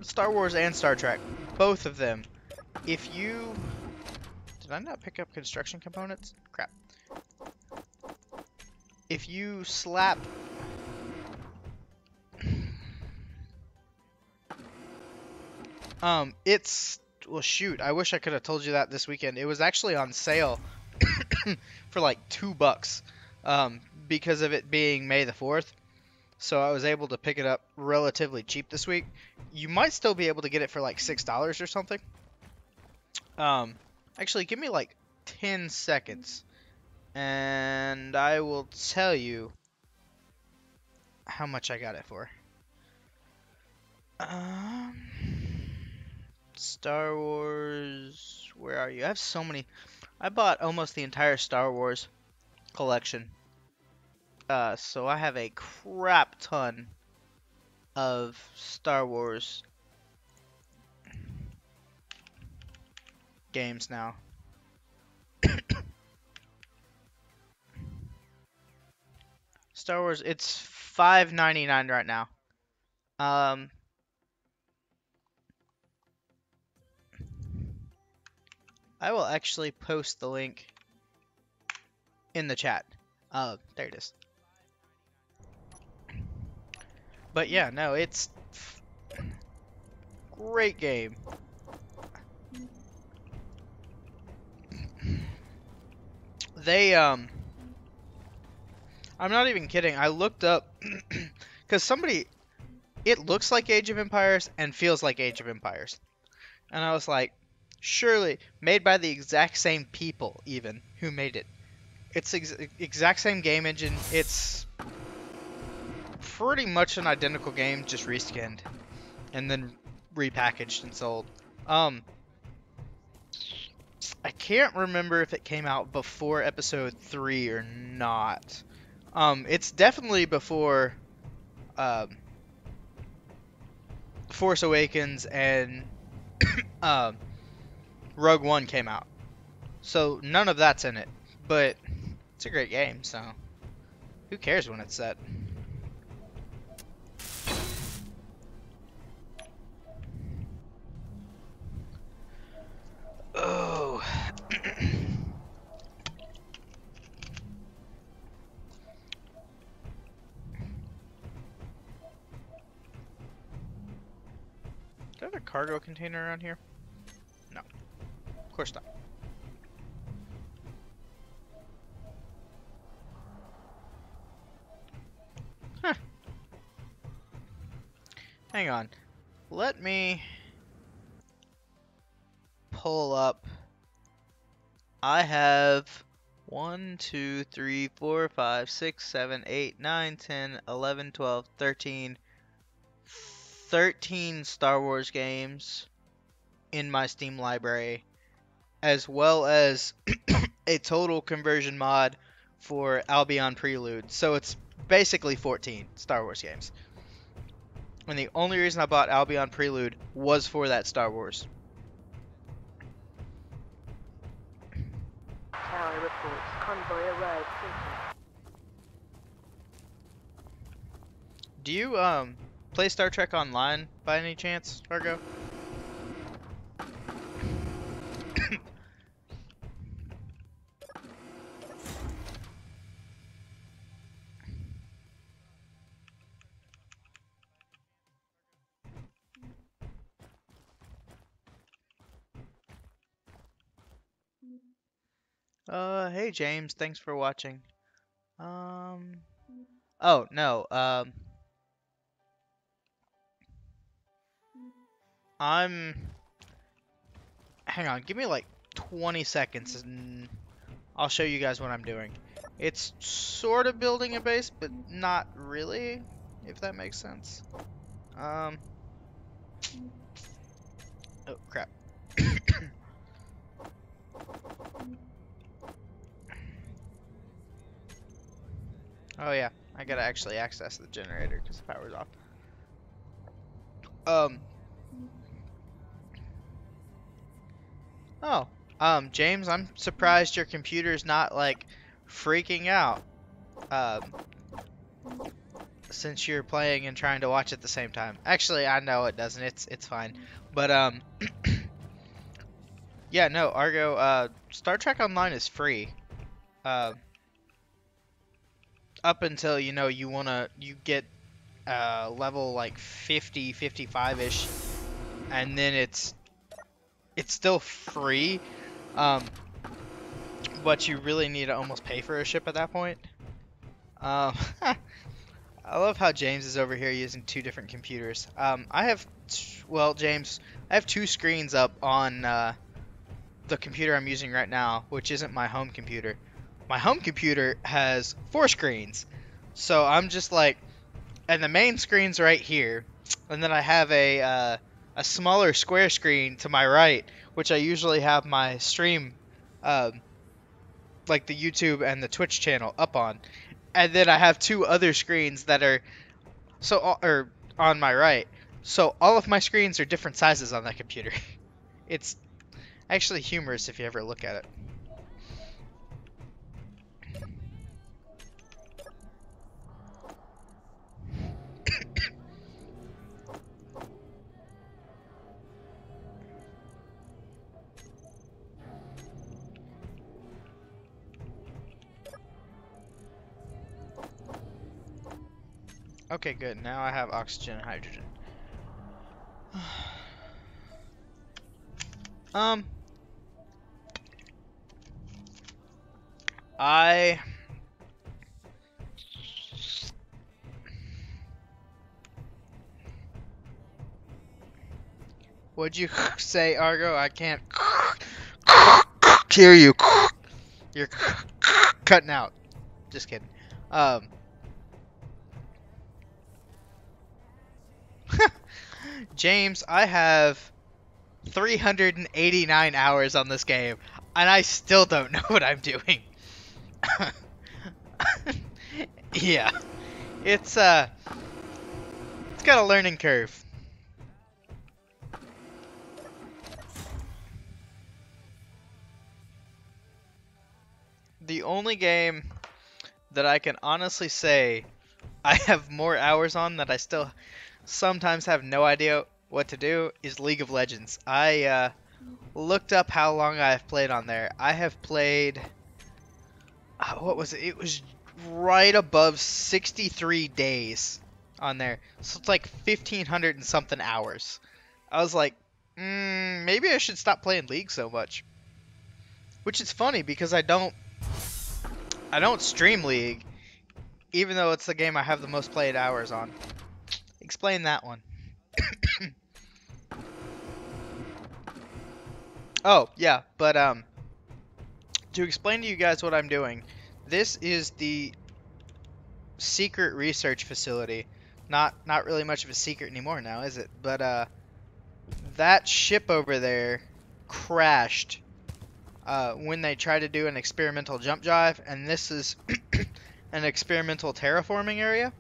Star Wars and Star Trek, both of them, if you... Did I not pick up construction components? Crap. If you slap... it's... Well, shoot, I wish I could have told you that this weekend. It was actually on sale for like $2, because of it being May the 4th. so I was able to pick it up relatively cheap this week. You might still be able to get it for like $6 or something. Actually, give me like 10 seconds, and I will tell you how much I got it for. Um, Star Wars, where are you? I have so many. I bought almost the entire Star Wars collection. So I have a crap ton of Star Wars games now. Star Wars, it's $5.99 right now. I will actually post the link in the chat. There it is. But yeah, no, it's great game. They I'm not even kidding. I looked up because it looks like Age of Empires and feels like Age of Empires. And I was like, surely made by the exact same people even who made it. It's exact same game engine. It's pretty much an identical game, just reskinned and then repackaged and sold. I can't remember if it came out before episode 3 or not. It's definitely before Force Awakens and Rogue One came out. So none of that's in it, but it's a great game, so who cares when it's set? Oh. Do I have a cargo container around here? No. Of course not. Huh. Hang on. Let me pull up. I have 1, 2, 3, 4, 5, 6, 7, 8, 9, 10, 11, 12, 13 Star Wars games in my Steam library, as well as a total conversion mod for Albion Prelude. So it's basically 14 Star Wars games. And the only reason I bought Albion Prelude was for that Star Wars. Tower reports. Convoy arrived. Do you play Star Trek Online by any chance, Argo? Hey James, thanks for watching. Oh no, hang on, give me like 20 seconds and I'll show you guys what I'm doing. It's sort of building a base, but not really, if that makes sense. Oh crap. Oh yeah, I gotta actually access the generator because the power's off. James, I'm surprised your computer's not like freaking out. Since you're playing and trying to watch at the same time. Actually, I know it doesn't. It's fine. But yeah, no, Argo, Star Trek Online is free. Up until, you know, you get level like 50, 55-ish, and then it's still free. But you really need to almost pay for a ship at that point. I love how James is over here using two different computers. I have, well, James, I have two screens up on the computer I'm using right now, which isn't my home computer. My home computer has four screens, so I'm just like, and the main screen's right here, and then I have a smaller square screen to my right, which I usually have my stream, um, like the YouTube and the Twitch channel up on, and then I have two other screens that are or on my right. So all of my screens are different sizes on that computer. It's actually humorous if you ever look at it. Okay, good. Now I have oxygen and hydrogen. Um, I What'd you say, Argo? I can't hear you. You're cutting out. Just kidding. Um, James, I have 389 hours on this game, and I still don't know what I'm doing. Yeah, it's got a learning curve. The only game that I can honestly say I have more hours on that I still sometimes have no idea what to do is League of Legends. I looked up how long I have played on there. I have played, what was it? It was right above 63 days on there. So it's like 1,500 and something hours. I was like, maybe I should stop playing League so much. Which is funny because I don't stream League, even though it's the game I have the most played hours on. Explain that one. Oh, yeah, but to explain to you guys what I'm doing, this is the secret research facility. Not really much of a secret anymore now, is it? But that ship over there crashed when they tried to do an experimental jump drive, and this is an experimental terraforming area.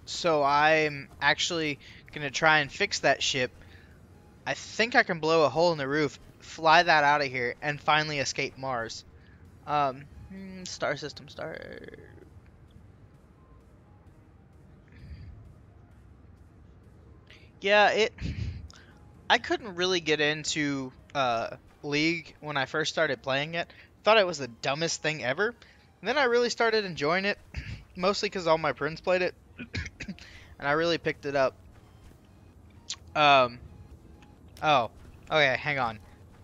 So I'm actually gonna try and fix that ship. I think I can blow a hole in the roof, fly that out of here, and finally escape Mars. Star system start. Yeah, I couldn't really get into League when I first started playing it. Thought it was the dumbest thing ever. And then I really started enjoying it, mostly because all my friends played it, and I really picked it up. Oh, okay, hang on.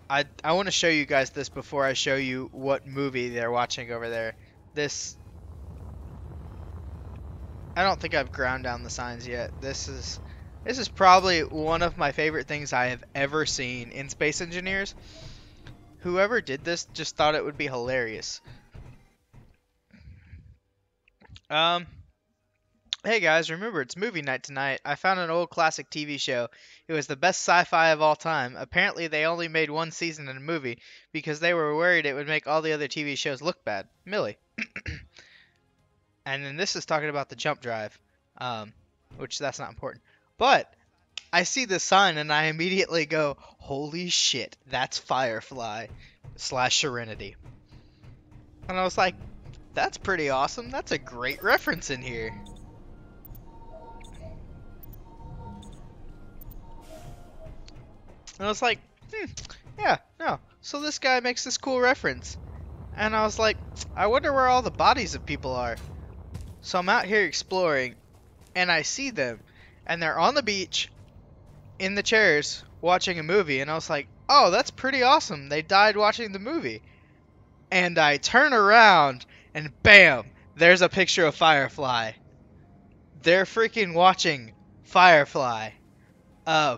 I want to show you guys this before I show you what movie they're watching over there. This, I don't think I've ground down the signs yet. This is probably one of my favorite things I have ever seen in Space Engineers. Whoever did this just thought it would be hilarious. Hey guys, remember it's movie night tonight. I found an old classic TV show. It was the best sci-fi of all time. Apparently they only made one season in a movie because they were worried it would make all the other TV shows look bad. Millie. And then this is talking about the jump drive, which that's not important. But I see the sign and I immediately go, holy shit, that's Firefly / Serenity. And I was like, that's pretty awesome. That's a great reference in here. And I was like, yeah, no. So this guy makes this cool reference. And I was like, I wonder where all the bodies of people are. So I'm out here exploring, and I see them. And they're on the beach, in the chairs, watching a movie. And I was like, oh, that's pretty awesome. They died watching the movie. And I turn around, and bam, there's a picture of Firefly. They're freaking watching Firefly. Uh,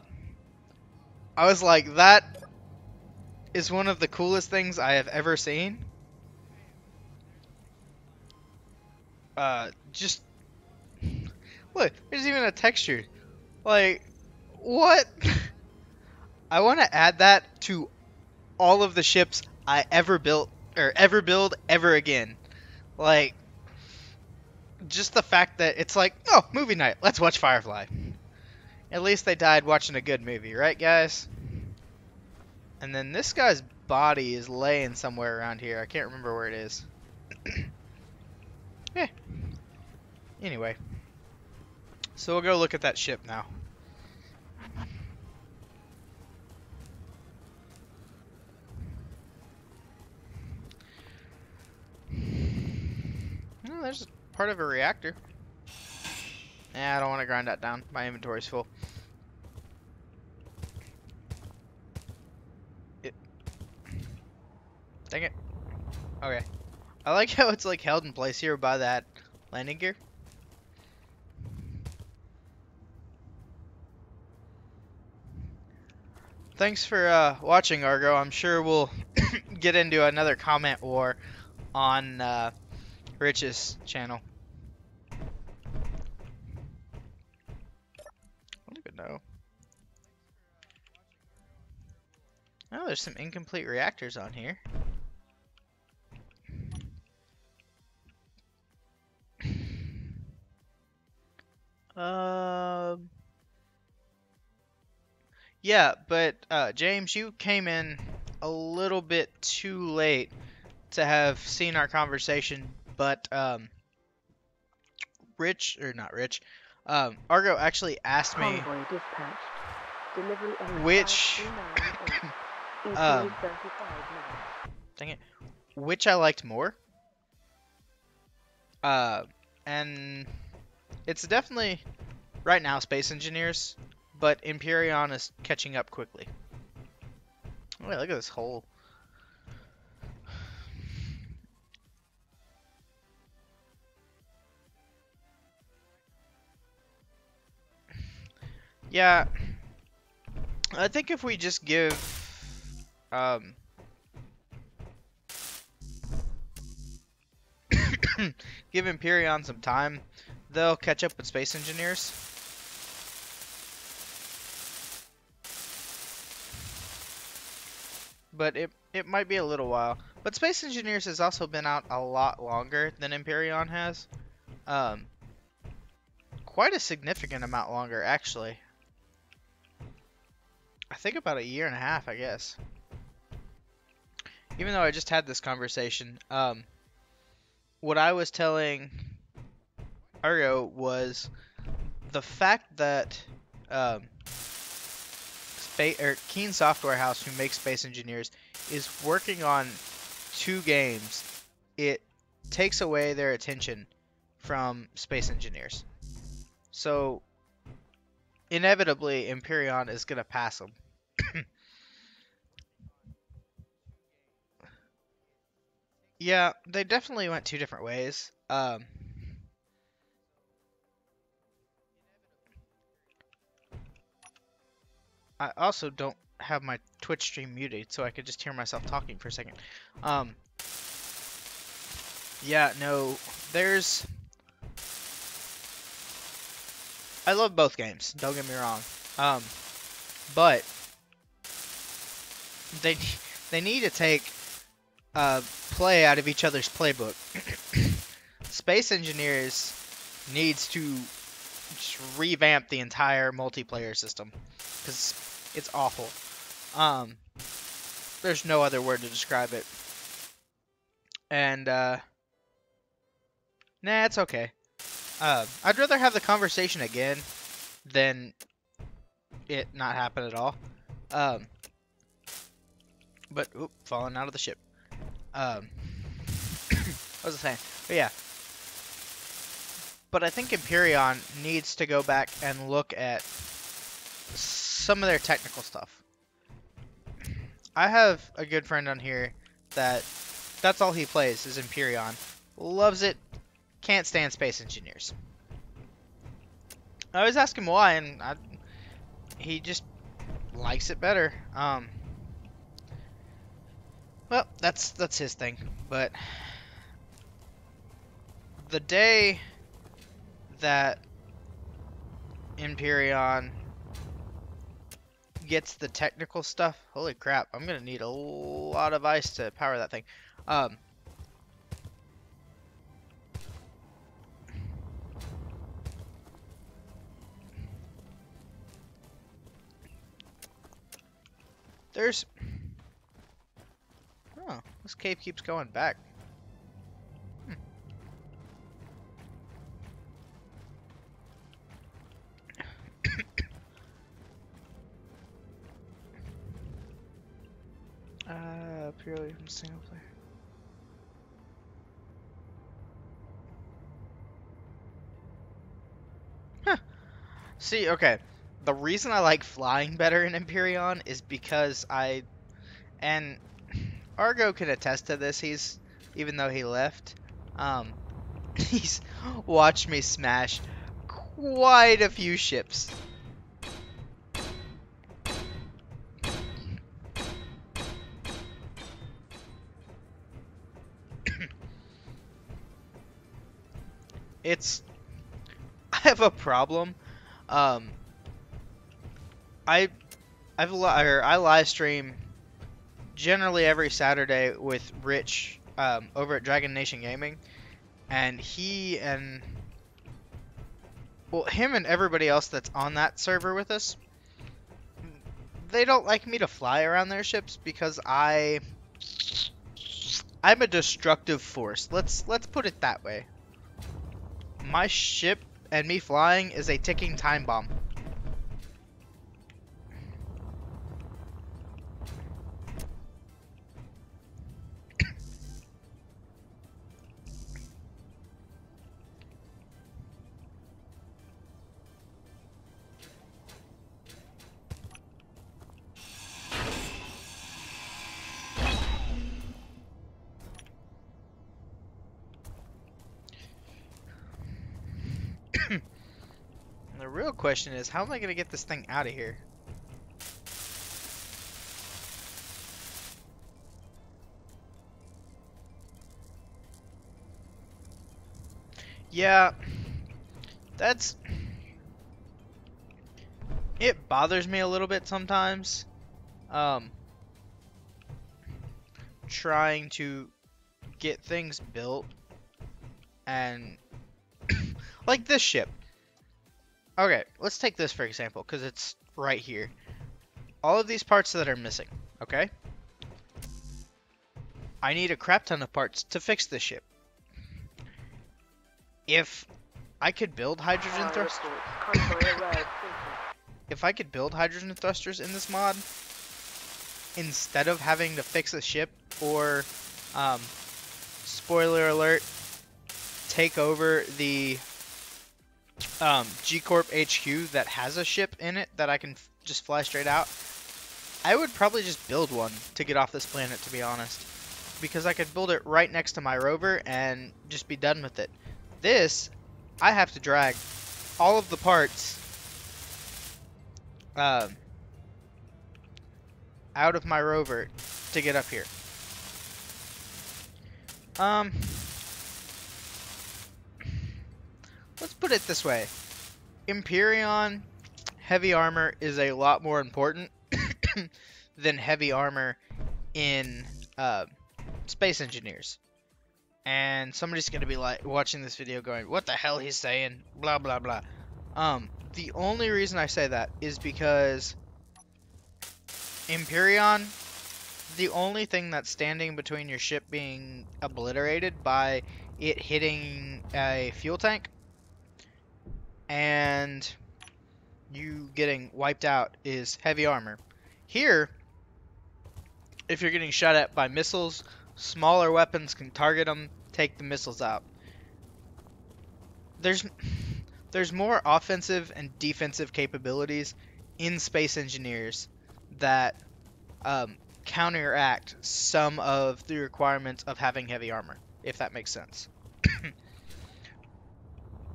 I was like, that is one of the coolest things I have ever seen. Just look, there's even a texture. Like, what? I want to add that to all of the ships I ever built or ever build ever again. Like, just the fact that it's like, oh, movie night, let's watch Firefly. At least they died watching a good movie, right, guys? And then this guy's body is laying somewhere around here. I can't remember where it is. Yeah. Anyway. So we'll go look at that ship now. Oh, there's part of a reactor. Yeah, I don't want to grind that down. My inventory's full. Dang it. Okay. I like how it's like held in place here by that landing gear. Thanks for watching, Argo. I'm sure we'll get into another comment war on Rich's channel. I don't even know. Oh, there's some incomplete reactors on here. Yeah, but James, you came in a little bit too late to have seen our conversation, but Argo actually asked me Convoy dispatched. Delivery area which 5298. um, ETA 35 minutes. dang it, which I liked more. And it's definitely right now Space Engineers, but Empyrean is catching up quickly. Oh, wait, look at this hole. Yeah, I think if we just give give Empyrean some time, they'll catch up with Space Engineers. But it might be a little while. But Space Engineers has also been out a lot longer than Empyrean has. Quite a significant amount longer, actually. I think about a year and a half, I guess. Even though I just had this conversation, what I was telling Argo was the fact that Keen Software House, who makes Space Engineers, is working on 2 games. It takes away their attention from Space Engineers. So inevitably, Empyrean is gonna pass them. Yeah, they definitely went 2 different ways. I also don't have my Twitch stream muted, so I could just hear myself talking for a second. Yeah, no, there's... I love both games, don't get me wrong. But they need to take play out of each other's playbook. Space Engineers needs to just revamp the entire multiplayer system because it's awful. There's no other word to describe it. And nah, it's okay. I'd rather have the conversation again than it not happen at all. But oop, falling out of the ship. What was I saying? But yeah. But I think Empyrean needs to go back and look at some of their technical stuff. I have a good friend on here that's all he plays is Empyrean. Loves it. Can't stand Space Engineers. I always ask him why, and he just likes it better. Well, that's his thing. But the day that Empyrean gets the technical stuff, holy crap, I'm gonna need a lot of ice to power that thing. There's... Oh, this cave keeps going back. Purely from single player. Huh. See, okay. The reason I like flying better in Empyrean is because and Argo can attest to this. Even though he left, he's watched me smash quite a few ships. I have a problem. I live stream generally every Saturday with Rich over at Dragon Nation Gaming, and him and everybody else that's on that server with us, they don't like me to fly around their ships because I'm a destructive force. Let's put it that way. My ship and me flying is a ticking time bomb. The real question is, how am I going to get this thing out of here? Yeah, it bothers me a little bit sometimes. Trying to get things built and like this ship. Okay, let's take this for example, because it's right here. All of these parts that are missing, okay? I need a crap ton of parts to fix this ship. If I could build hydrogen thrusters... If I could build hydrogen thrusters in this mod, instead of having to fix a ship or, spoiler alert, take over the G-Corp HQ that has a ship in it that I can just fly straight out, I would probably just build one to get off this planet, to be honest. Because I could build it right next to my rover and just be done with it. This, I have to drag all of the parts out of my rover to get up here. Let's put it this way. Empyrean heavy armor is a lot more important than heavy armor in Space Engineers. And somebody's going to be like watching this video going, what the hell he's saying, blah blah blah. The only reason I say that is because Empyrean, the only thing that's standing between your ship being obliterated by it hitting a fuel tank and you getting wiped out is heavy armor. Here, if you're getting shot at by missiles, smaller weapons can target them, take the missiles out. There's more offensive and defensive capabilities in Space Engineers that counteract some of the requirements of having heavy armor, if that makes sense.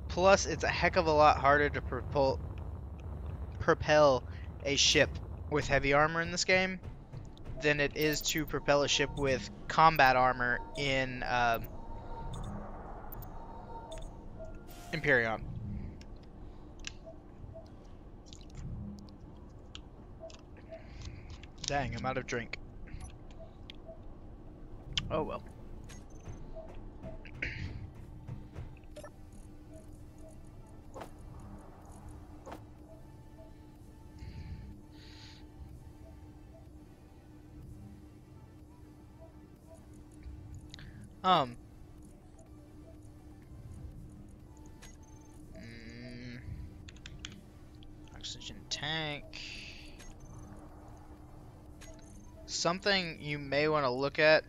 Plus, it's a heck of a lot harder to propel a ship with heavy armor in this game than it is to propel a ship with combat armor in Imperion. Dang, I'm out of drink. Oh well. Um. Oxygen tank. Something you may want to look at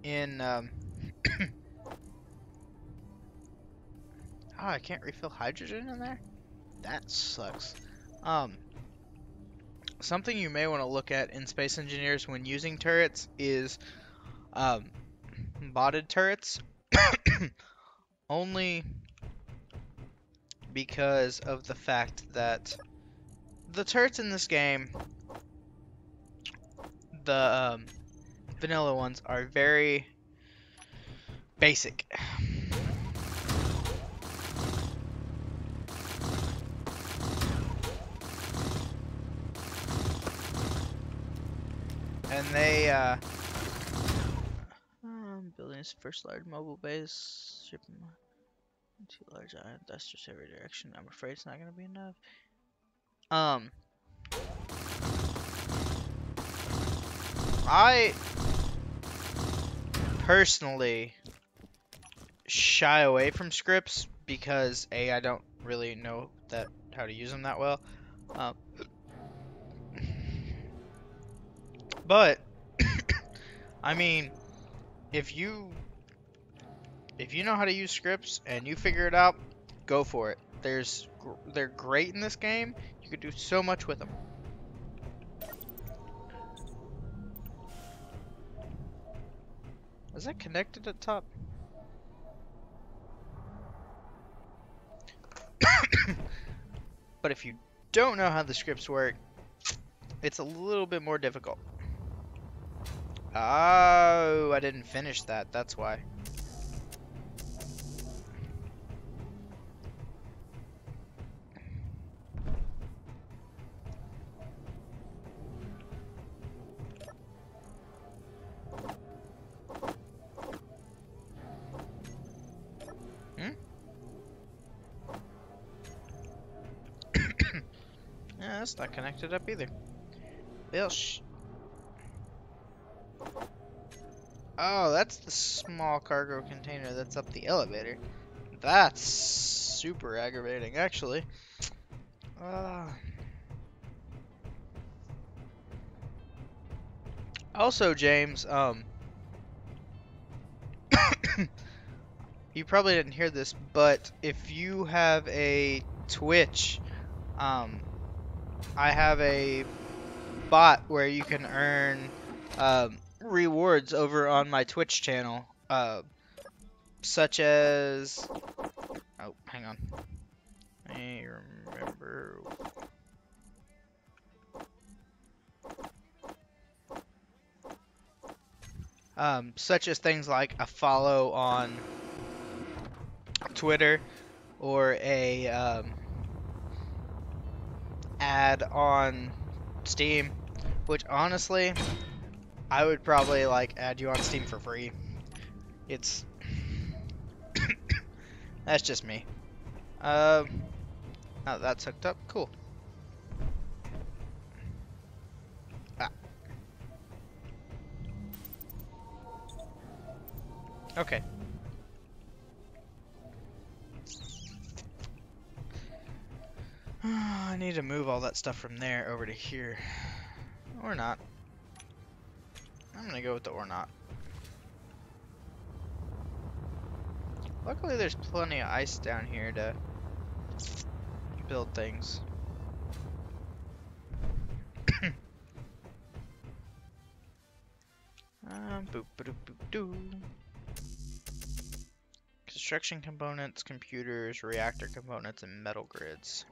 in oh, I can't refill hydrogen in there? That sucks. Something you may want to look at in Space Engineers when using turrets is botted turrets. Only because of the fact that the turrets in this game, the vanilla ones, are very basic. And they, building his first large mobile base, shipping too large iron dusters every direction. I'm afraid it's not gonna be enough. I personally shy away from scripts because A, I don't really know how to use them that well. But I mean, if you know how to use scripts and you figure it out, go for it. They're great in this game. You could do so much with them. Is that connected at top? But if you don't know how the scripts work, it's a little bit more difficult. Oh, I didn't finish that. That's why. Yeah, that's not connected up either. Bilsh. Oh, that's the small cargo container that's up the elevator. That's super aggravating, actually. Also, James, you probably didn't hear this, but if you have a Twitch, I have a bot where you can earn rewards over on my Twitch channel, such as, oh, hang on, I remember, such as things like a follow on Twitter or a ad on Steam, which honestly, I would probably like add you on Steam for free. It's that's just me. Oh, that's hooked up. Cool. Ah. Okay. I need to move all that stuff from there over to here. Or not. I'm gonna go with the or not. Luckily there's plenty of ice down here to build things. Boop, boop, boop, boop, doo. construction components, computers, reactor components, and metal grids.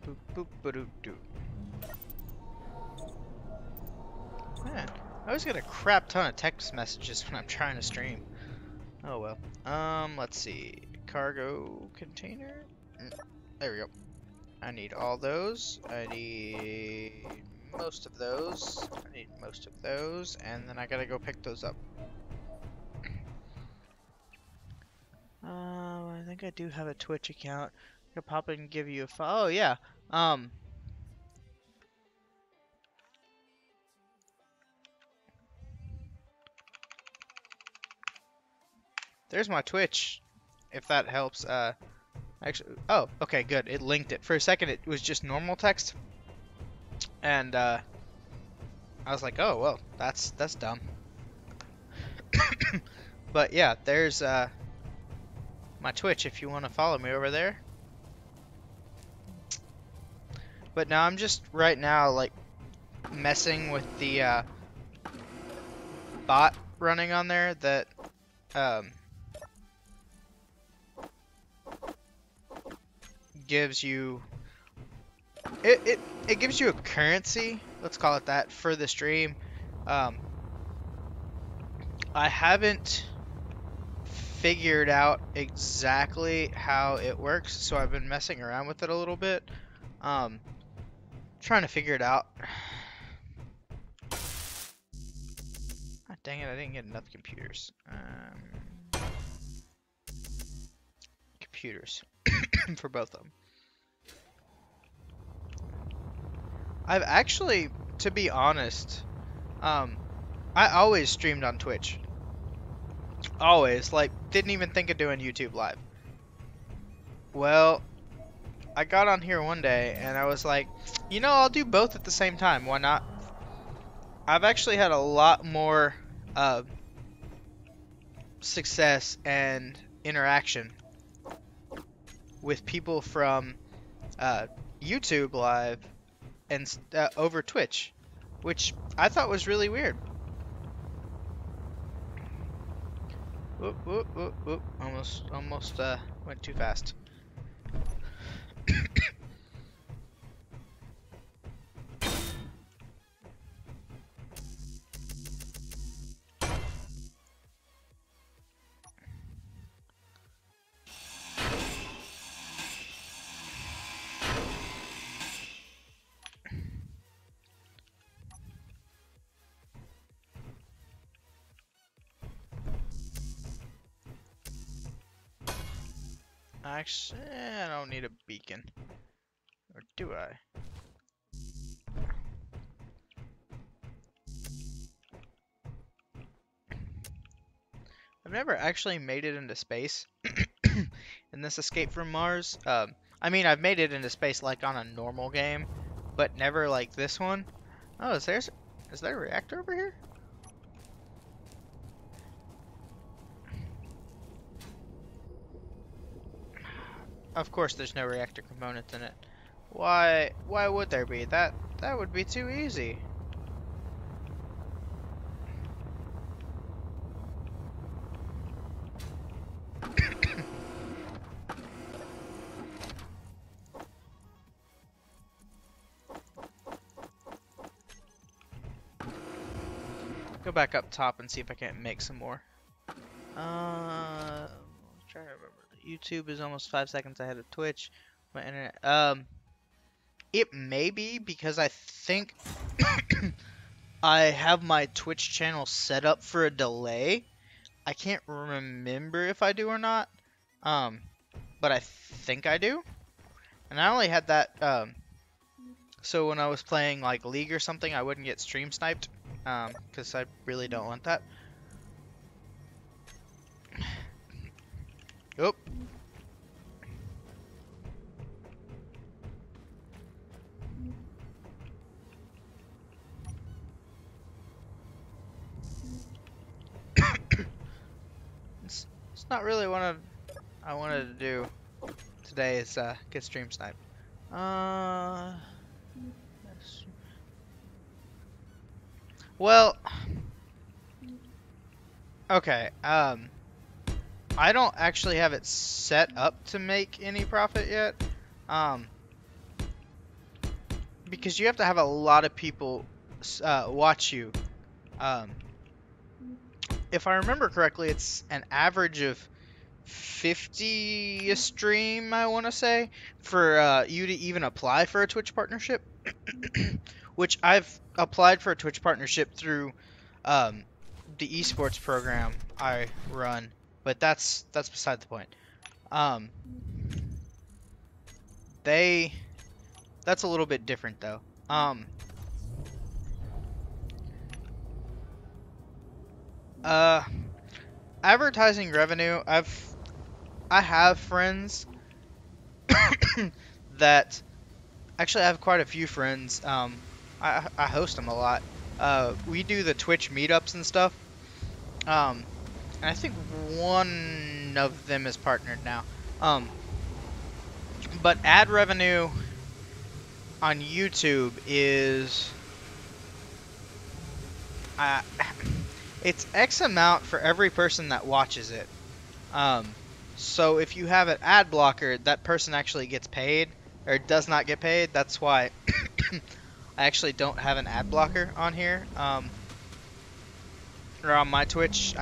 Boop boop ba doop doop. Man, I always get a crap ton of text messages when I'm trying to stream. Oh well. Let's see. Cargo container. There we go. I need all those. I need most of those. I need most of those, and then I gotta go pick those up. I think I do have a Twitch account. I could pop in and give you a follow. Oh yeah. There's my Twitch, if that helps. Actually, oh, okay, good. It linked it. For a second, it was just normal text, and I was like, oh well, that's dumb. But yeah, there's my Twitch if you want to follow me over there. But now I'm just right now like messing with the bot running on there that gives you it gives you a currency, let's call it that, for the stream. I haven't figured out exactly how it works, so I've been messing around with it a little bit, trying to figure it out. Ah, dang it, I didn't get enough computers. Computers for both of them. I've actually, to be honest, I always streamed on Twitch. Always, like, didn't even think of doing YouTube Live. Well, I got on here one day and I was like, you know, I'll do both at the same time. Why not? I've actually had a lot more success and interaction with people from YouTube Live and over Twitch, which I thought was really weird. Whoop, whoop, whoop, whoop. Almost went too fast. Actually, I don't need a beacon. Or do I? I've never actually made it into space in this Escape from Mars. I mean, I've made it into space like on a normal game, but never like this one. Oh, is there a reactor over here? Of course there's no reactor components in it. Why would there be? That would be too easy. Go back up top and see if I can't make some more. I'm trying to remember. YouTube is almost 5 seconds ahead of Twitch. My internet. It may be because I think I have my Twitch channel set up for a delay. I can't remember if I do or not. But I think I do. And I only had that, so when I was playing like League or something, I wouldn't get stream sniped. Because I really don't want that. Oop. It's not really what I wanted to do today is get stream sniped. Well, okay. I don't actually have it set up to make any profit yet. Because you have to have a lot of people watch you. If I remember correctly, it's an average of 50 a stream, I want to say, for you to even apply for a Twitch partnership. Which I've applied for a Twitch partnership through the esports program I run, but that's beside the point. That's a little bit different though. Advertising revenue, I have friends that actually I have quite a few friends. I host them a lot. We do the Twitch meetups and stuff. And I think one of them is partnered now. But ad revenue on YouTube is it's X amount for every person that watches it. So if you have an ad blocker, that person actually gets paid or does not get paid. That's why I actually don't have an ad blocker on here. Or on my Twitch,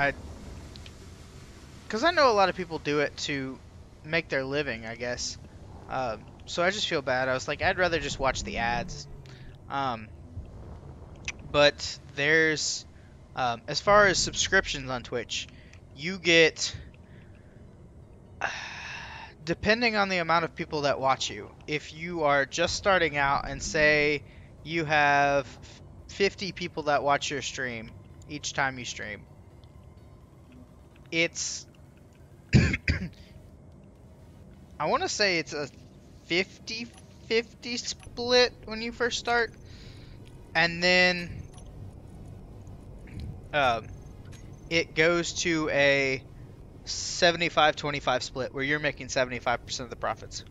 because I know a lot of people do it to make their living, I guess. So I just feel bad. I was like, I'd rather just watch the ads. But there's, as far as subscriptions on Twitch, you get, depending on the amount of people that watch you, if you are just starting out and say you have 50 people that watch your stream each time you stream, it's, I want to say it's a 50-50 split when you first start, and then it goes to a 75-25 split where you're making 75% of the profits.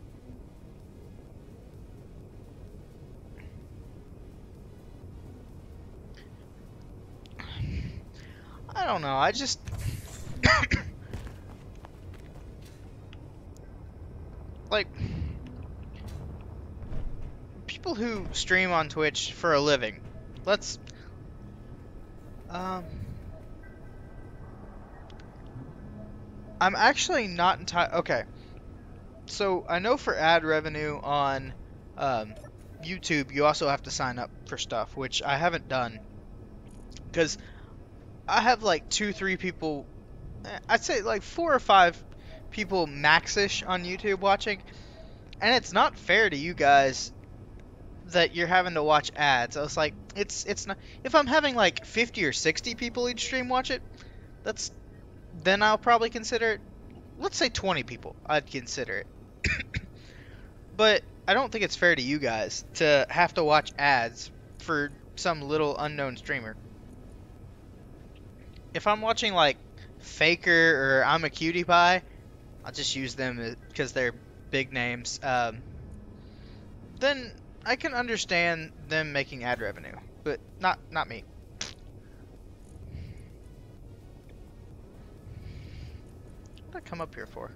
I don't know, I just like people who stream on Twitch for a living. Let's I'm actually not entirely okay. So I know for ad revenue on YouTube, you also have to sign up for stuff, which I haven't done because I have like 2-3 people. I'd say like 4 or 5 people max-ish on YouTube watching, and it's not fair to you guys that you're having to watch ads. I was like, it's not. If I'm having like 50 or 60 people each stream watch it, then I'll probably consider it. Let's say 20 people, I'd consider it. But I don't think it's fair to you guys to have to watch ads for some little unknown streamer. If I'm watching like Faker or I'm a Cutie Pie, I'll just use them because they're big names. Then I can understand them making ad revenue, but not me. What did I come up here for?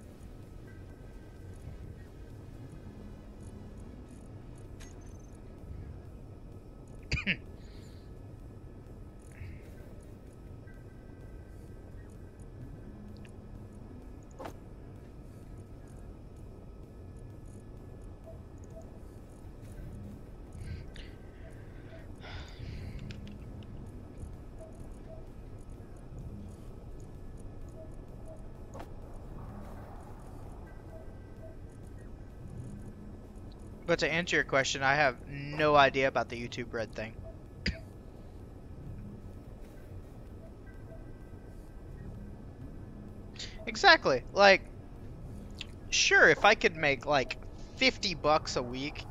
But to answer your question, I have no idea about the YouTube Red thing. Exactly. Like, sure, if I could make like $50 a week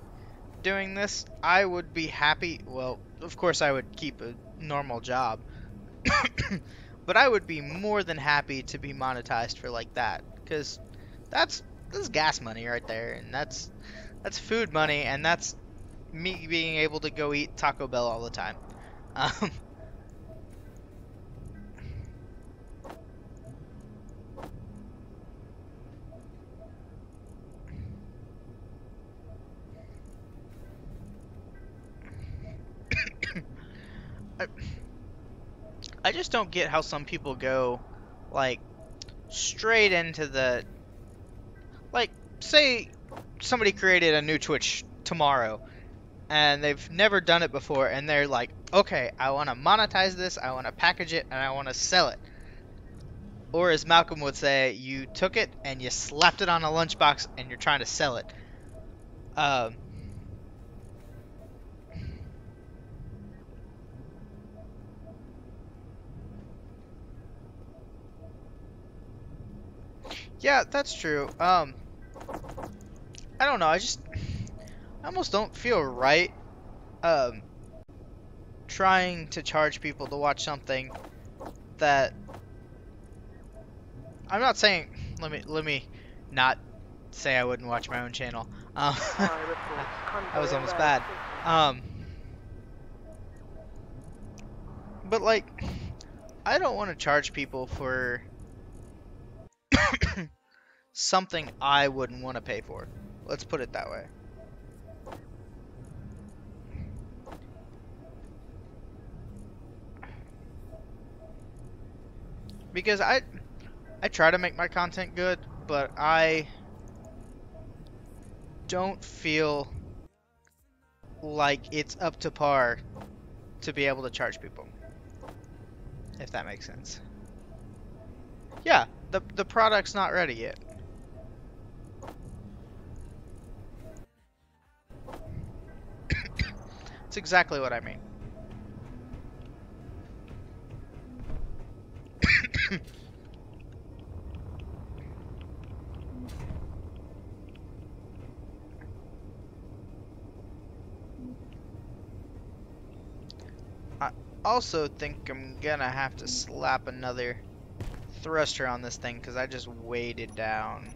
doing this, I would be happy. Well, of course I would keep a normal job. But I would be more than happy to be monetized for like that, because that's That's gas money right there, and that's food money, and that's me being able to go eat Taco Bell all the time. Um, I, I just don't get how some people go like straight into the like say somebody created a new Twitch tomorrow and they've never done it before and they're like, okay, I want to monetize this, I want to package it, and I want to sell it. Or as Malcolm would say, you took it and you slapped it on a lunchbox and you're trying to sell it. Um, yeah, that's true. I don't know. I almost don't feel right. Um, trying to charge people to watch something that I'm not saying. Let me not say I wouldn't watch my own channel. That was almost bad. But like, I don't want to charge people for something I wouldn't want to pay for. Let's put it that way. Because I try to make my content good, but I don't feel like it's up to par to be able to charge people. If that makes sense. Yeah, the product's not ready yet. That's exactly what I mean. I also think I'm gonna have to slap another thruster on this thing because I just weighed it down.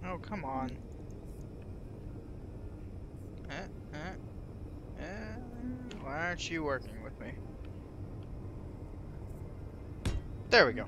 Oh, come on. Why aren't you working with me? There we go.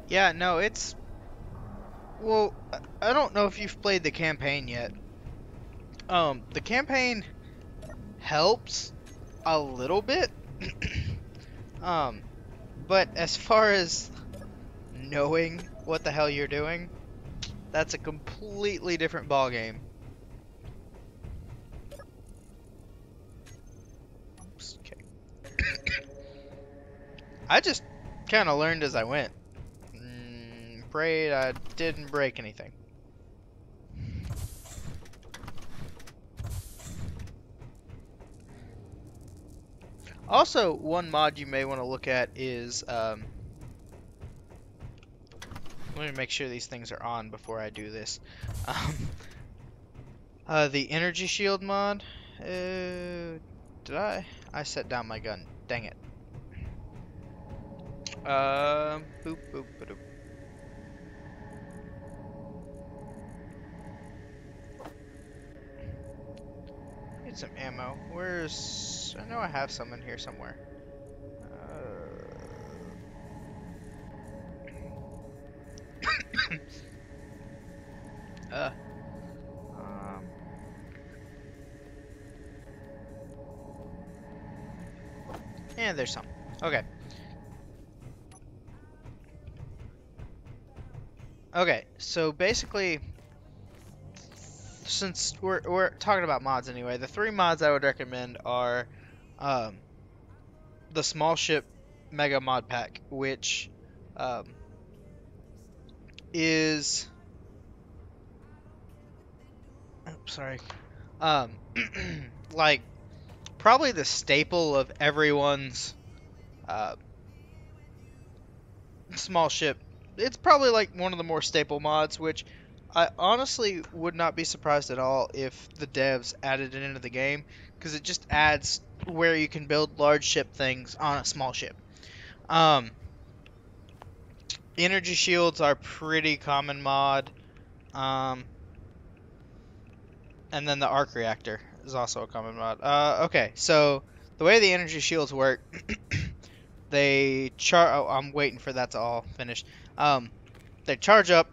Yeah, no, it's... Well, I don't know if you've played the campaign yet. The campaign helps a little bit. But as far as knowing what the hell you're doing, that's a completely different ballgame. Okay. I just kind of learned as I went. Prayed I didn't break anything. Also, one mod you may want to look at is Let me make sure these things are on before I do this. The energy shield mod. Did I? I set down my gun. Dang it. Boop, boop, boop. Need some ammo. Where's... I know I have some in here somewhere. Uh, um, yeah, there's some. Okay. Okay, so basically, since we're talking about mods anyway, the 3 mods I would recommend are the small ship mega mod pack, which is sorry, like probably the staple of everyone's small ship. It's probably like one of the more staple mods, which I honestly would not be surprised at all if the devs added it into the game, because it just adds where you can build large ship things on a small ship. Energy shields are pretty common mod. And then the arc reactor is also a common mod. Okay, so the way the energy shields work, they oh, I'm waiting for that to all finish. They charge up.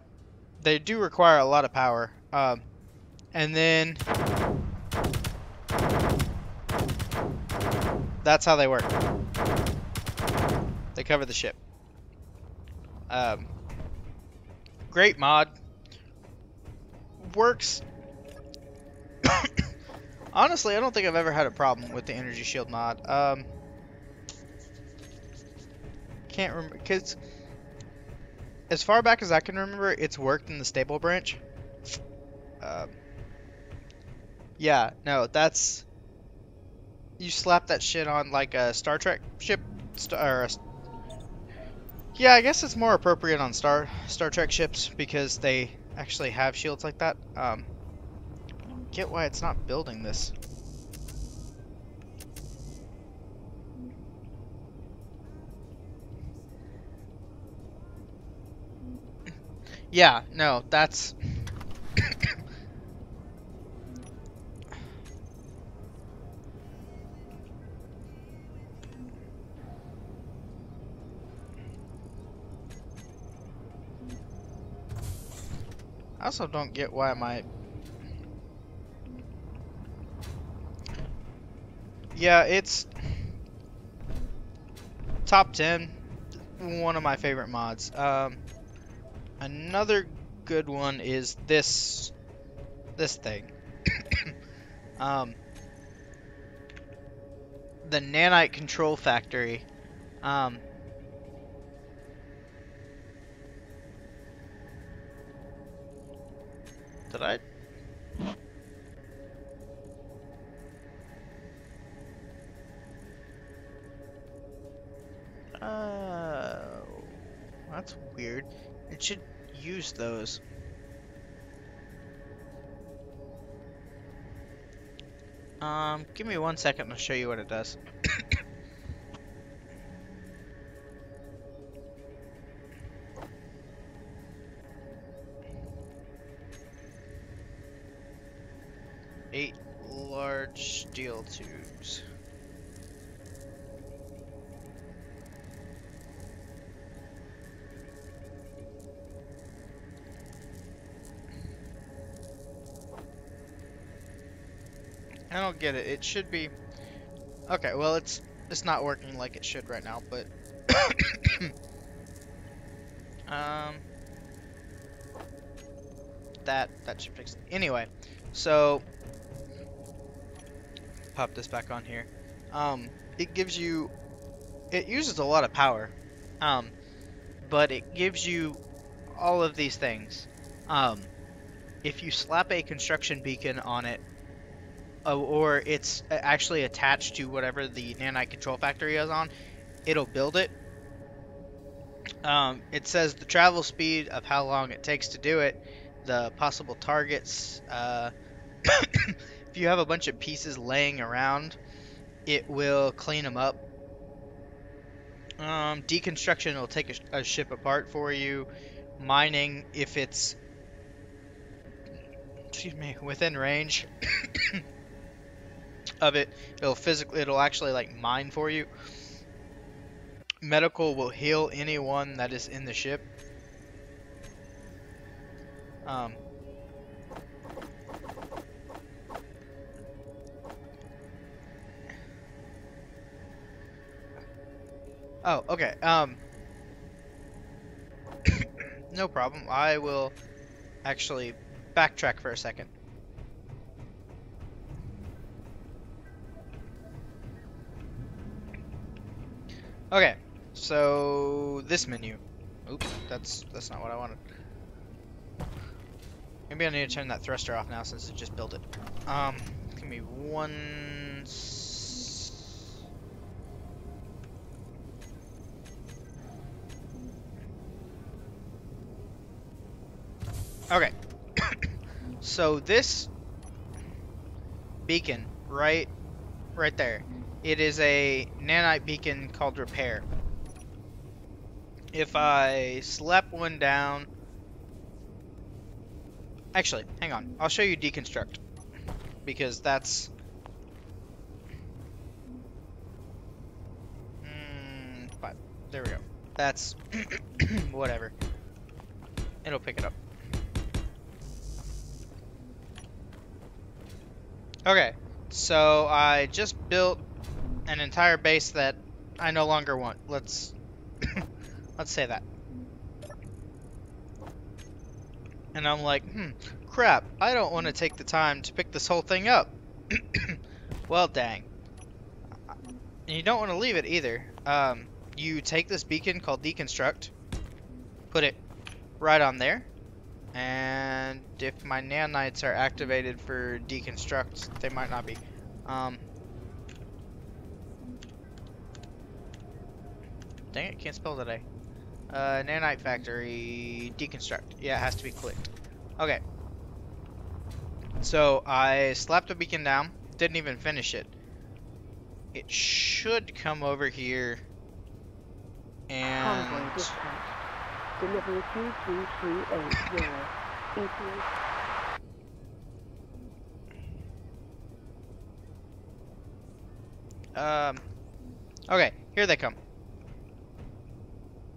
They do require a lot of power. And then that's how they work. They cover the ship. Great mod. Works. Honestly, I don't think I've ever had a problem with the energy shield mod. Can't remember, because as far back as I can remember, it's worked in the stable branch. Yeah, no, that's... You slap that shit on like a Star Trek ship, yeah, I guess it's more appropriate on Star Trek ships because they actually have shields like that. I don't get why it's not building this. Yeah, no, that's... I also don't get why my... Yeah, it's... top 10. One of my favorite mods. Another good one is this thing. The nanite control factory. Did I? That's weird. It should use those. Give me 1 second, I'll show you what it does. Eight large steel tubes. I don't get it. It should be... Okay, well, it's not working like it should right now, but... that should fix it. Anyway, so... Pop this back on here. It gives you... It uses a lot of power. But it gives you all of these things. If you slap a construction beacon on it, or it's actually attached to whatever the nanite control factory is on, it'll build it. It says the travel speed of how long it takes to do it, the possible targets. If you have a bunch of pieces laying around, it will clean them up. Deconstruction will take a ship apart for you. Mining, if it's, excuse me, within range of it, it'll actually like mine for you. Medical will heal anyone that is in the ship. Um, oh, okay. No problem. I will actually backtrack for a second. Okay, so this menu. Oops, that's not what I wanted. Maybe I need to turn that thruster off now since it just built it. Give me one. Okay. So this beacon right there. It is a nanite beacon called Repair. If I slap one down, actually, hang on. I'll show you Deconstruct because that's but there we go. That's whatever. It'll pick it up. Okay, so I just built an entire base that I no longer want. Let's say that. And I'm like, crap, I don't want to take the time to pick this whole thing up. Well, dang. And you don't want to leave it either. You take this beacon called Deconstruct, put it right on there, and if my nanites are activated for Deconstruct, they might not be. Dang it, can't spell today. Nanite Factory, Deconstruct. Yeah, it has to be clicked. Okay. So, I slapped the beacon down. Didn't even finish it. It should come over here. And... Convoy dispatched. Delivery 23380. ETA. Okay, here they come.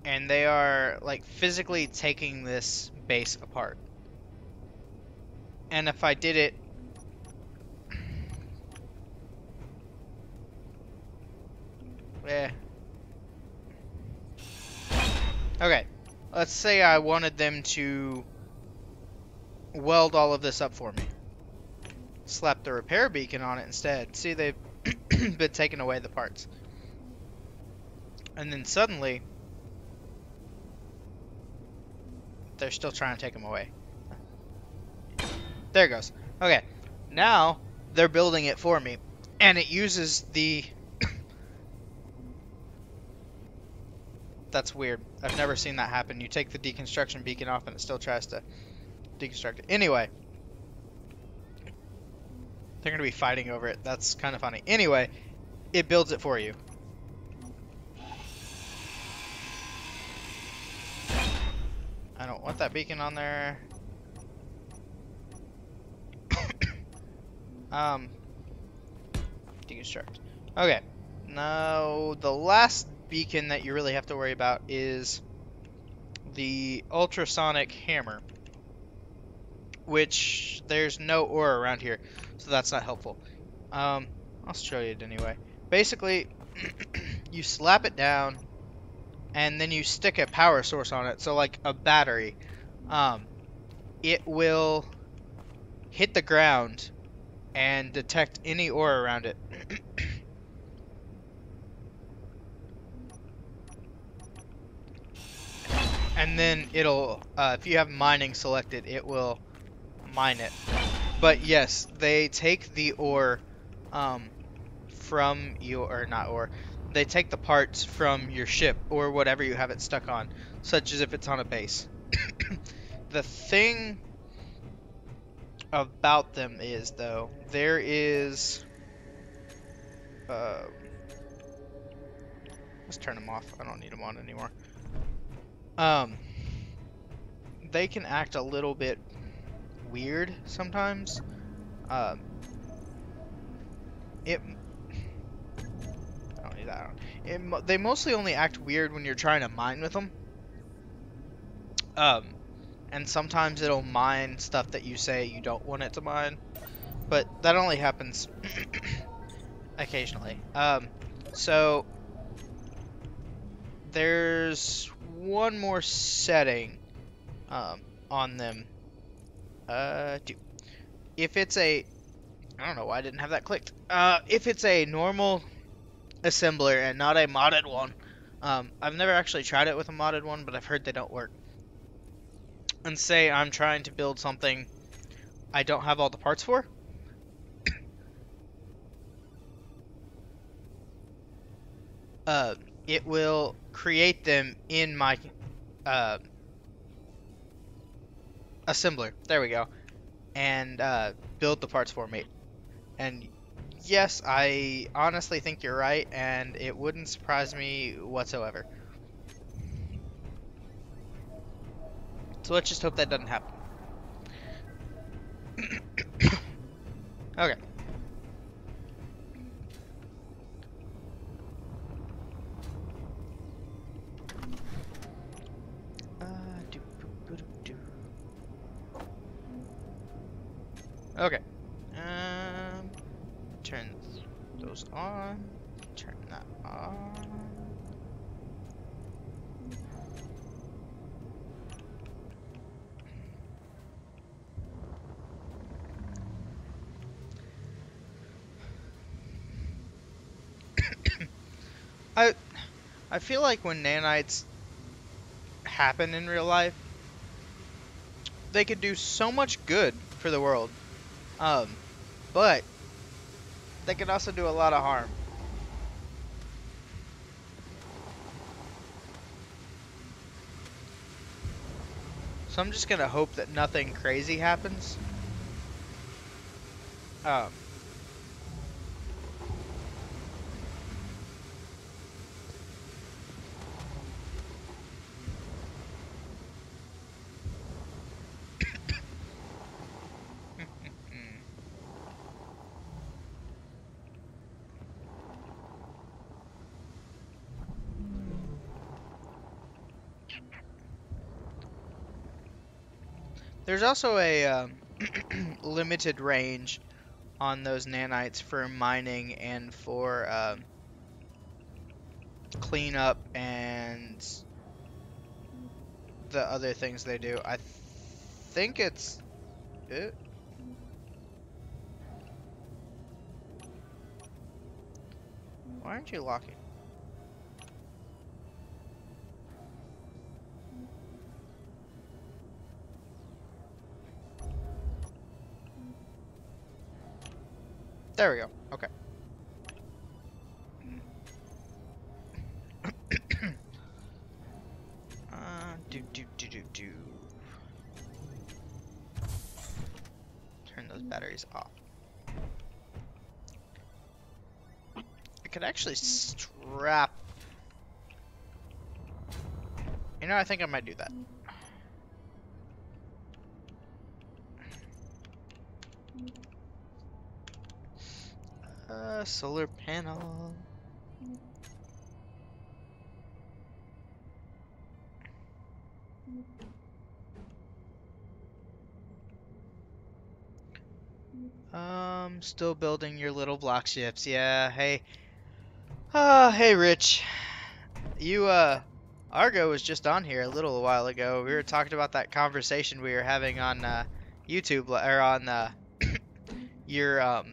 And they are, like, physically taking this base apart. And if I did it... Okay, let's say I wanted them to weld all of this up for me. Slap the repair beacon on it instead. See, they've been taking away the parts. And then suddenly... they're still trying to take them away. There it goes. Okay, now they're building it for me. And it uses the... That's weird. I've never seen that happen. You take the deconstruction beacon off and it still tries to deconstruct it. Anyway. They're going to be fighting over it. That's kind of funny. Anyway, it builds it for you. I don't want that beacon on there. Deconstruct. Okay. Now, the last beacon that you really have to worry about is the ultrasonic hammer, which there's no ore around here, so that's not helpful. I'll show you it anyway. Basically, you slap it down, and then you stick a power source on it, so like a battery. It will hit the ground and detect any ore around it. And then it'll, if you have mining selected, it will mine it. But yes, they take the ore from your, or not ore, they take the parts from your ship or whatever you have it stuck on, such as if it's on a base. The thing about them is, though, there is... let's turn them off. I don't need them on anymore. They can act a little bit weird sometimes. It... I don't need that on. They mostly only act weird when you're trying to mine with them. And sometimes it'll mine stuff that you say you don't want it to mine. But that only happens occasionally. So there's one more setting on them. If it's a... I don't know why I didn't have that clicked. If it's a normal assembler and not a modded one. I've never actually tried it with a modded one, but I've heard they don't work. And say I'm trying to build something I don't have all the parts for. It will create them in my assembler. There we go. And build the parts for me. And yes, I honestly think you're right, and it wouldn't surprise me whatsoever. So let's just hope that doesn't happen. Okay. Okay. Turn those on. Turn that on. I feel like when nanites happen in real life, they could do so much good for the world. But they can also do a lot of harm. So I'm just gonna hope that nothing crazy happens. There's also a limited range on those nanites for mining and for cleanup and the other things they do. I think it's it. Why aren't you locking? There we go. Okay. Do. Turn those batteries off. I could actually strap. You know, I think I might do that. Solar panel. Still building your little block ships. Yeah, hey. Hey Rich. You, Argo was just on here a little while ago. We were talking about that conversation we were having on, YouTube, or on, your,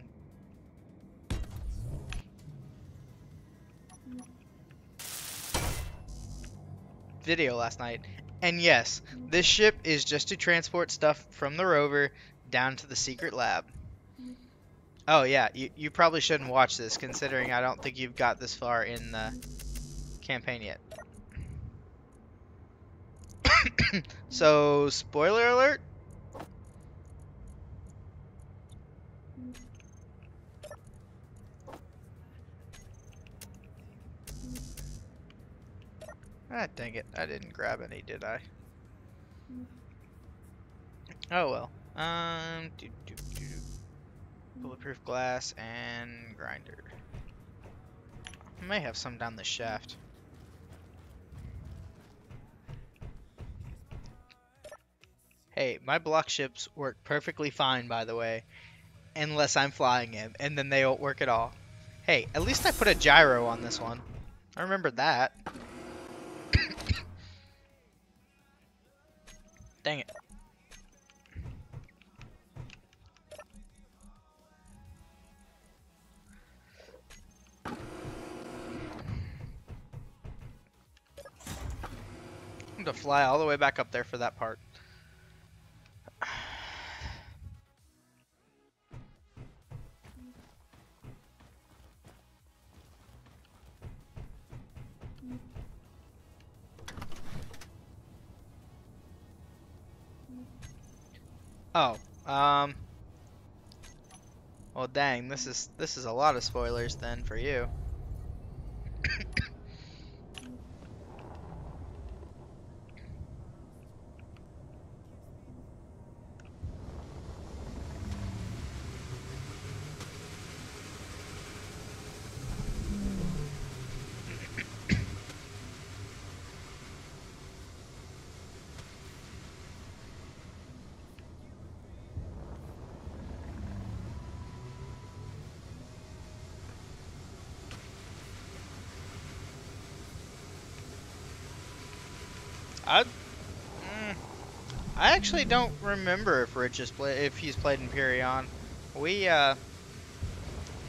video last night. And yes, this ship is just to transport stuff from the rover down to the secret lab. Oh yeah, you probably shouldn't watch this considering I don't think you've got this far in the campaign yet. So, spoiler alert? Ah, dang it. I didn't grab any, did I? Oh well. Bulletproof glass and grinder. I may have some down the shaft. Hey, my block ships work perfectly fine, by the way, unless I'm flying them, and then they don't work at all. Hey, at least I put a gyro on this one. I remember that. Dang it. I'm gonna fly all the way back up there for that part. Oh, well dang, this is a lot of spoilers then for you. I I actually don't remember if if he's played Imperion. We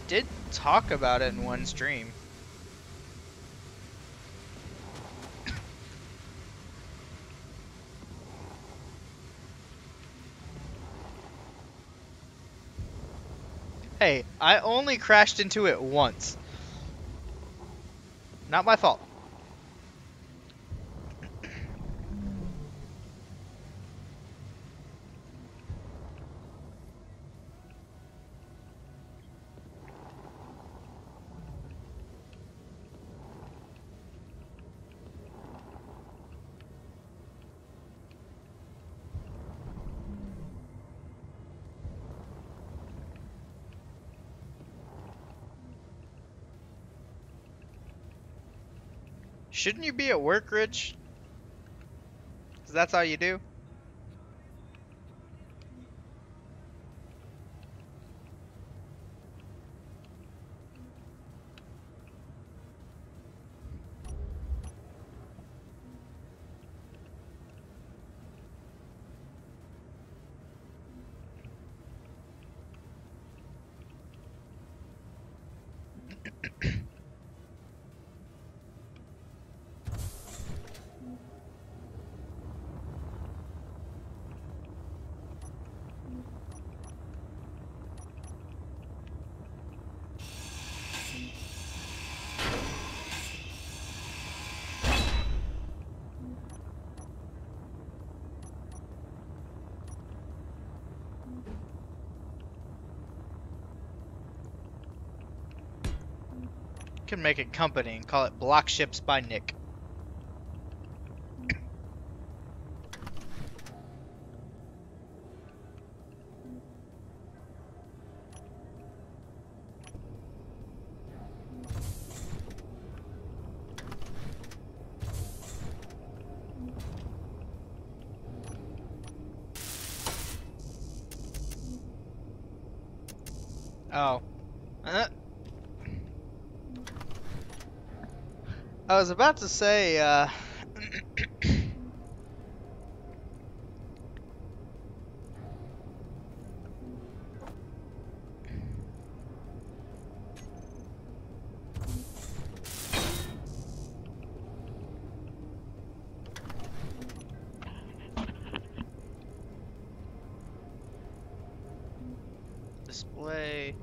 did talk about it in one stream. Hey, I only crashed into it once. Not my fault. Shouldn't you be at work, Rich? 'Cause that's all you do. Can make a company and call it Block Ships by Nick. Oh. I was about to say, display.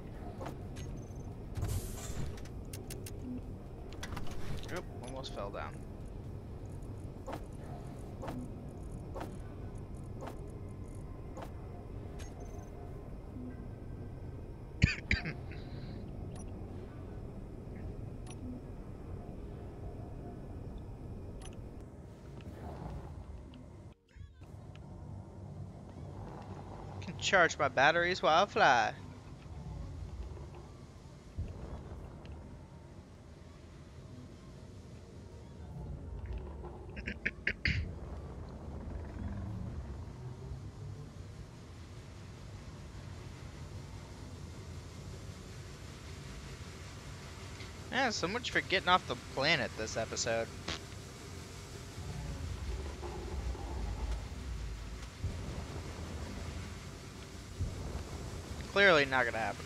Charge my batteries while I fly. Yeah, so much for getting off the planet this episode. Clearly not gonna happen.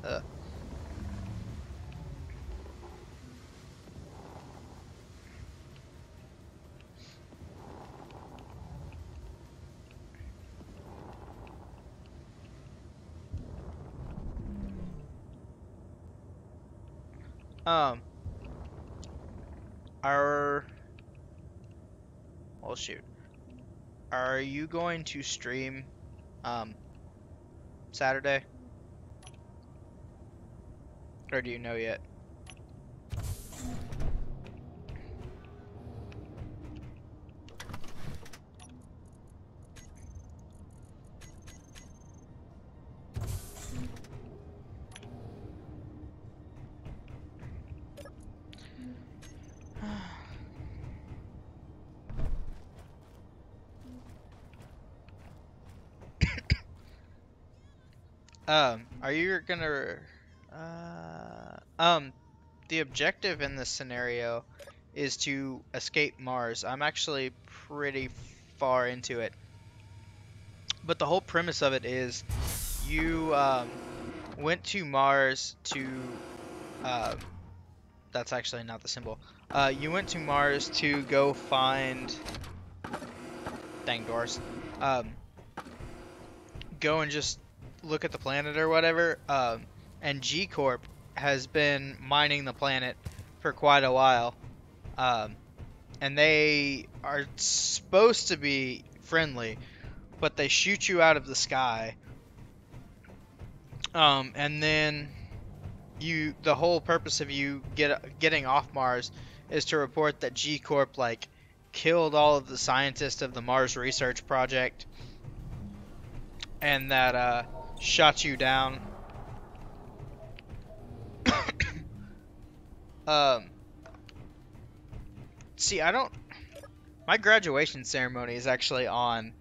uh, um, are well, shoot. Are you going to stream Saturday? Or do you know yet? Are you gonna the objective in this scenario is to escape Mars. I'm actually pretty far into it. But the whole premise of it is you went to Mars to um that's actually not the symbol. You went to Mars to go find dang doors. Um go and just look at the planet or whatever. And G Corp has been mining the planet for quite a while. Um, and they are supposed to be friendly, but they shoot you out of the sky. And then the whole purpose of you getting off Mars is to report that G Corp like killed all of the scientists of the Mars Research Project, and that shot you down. um, see, I don't. My graduation ceremony is actually on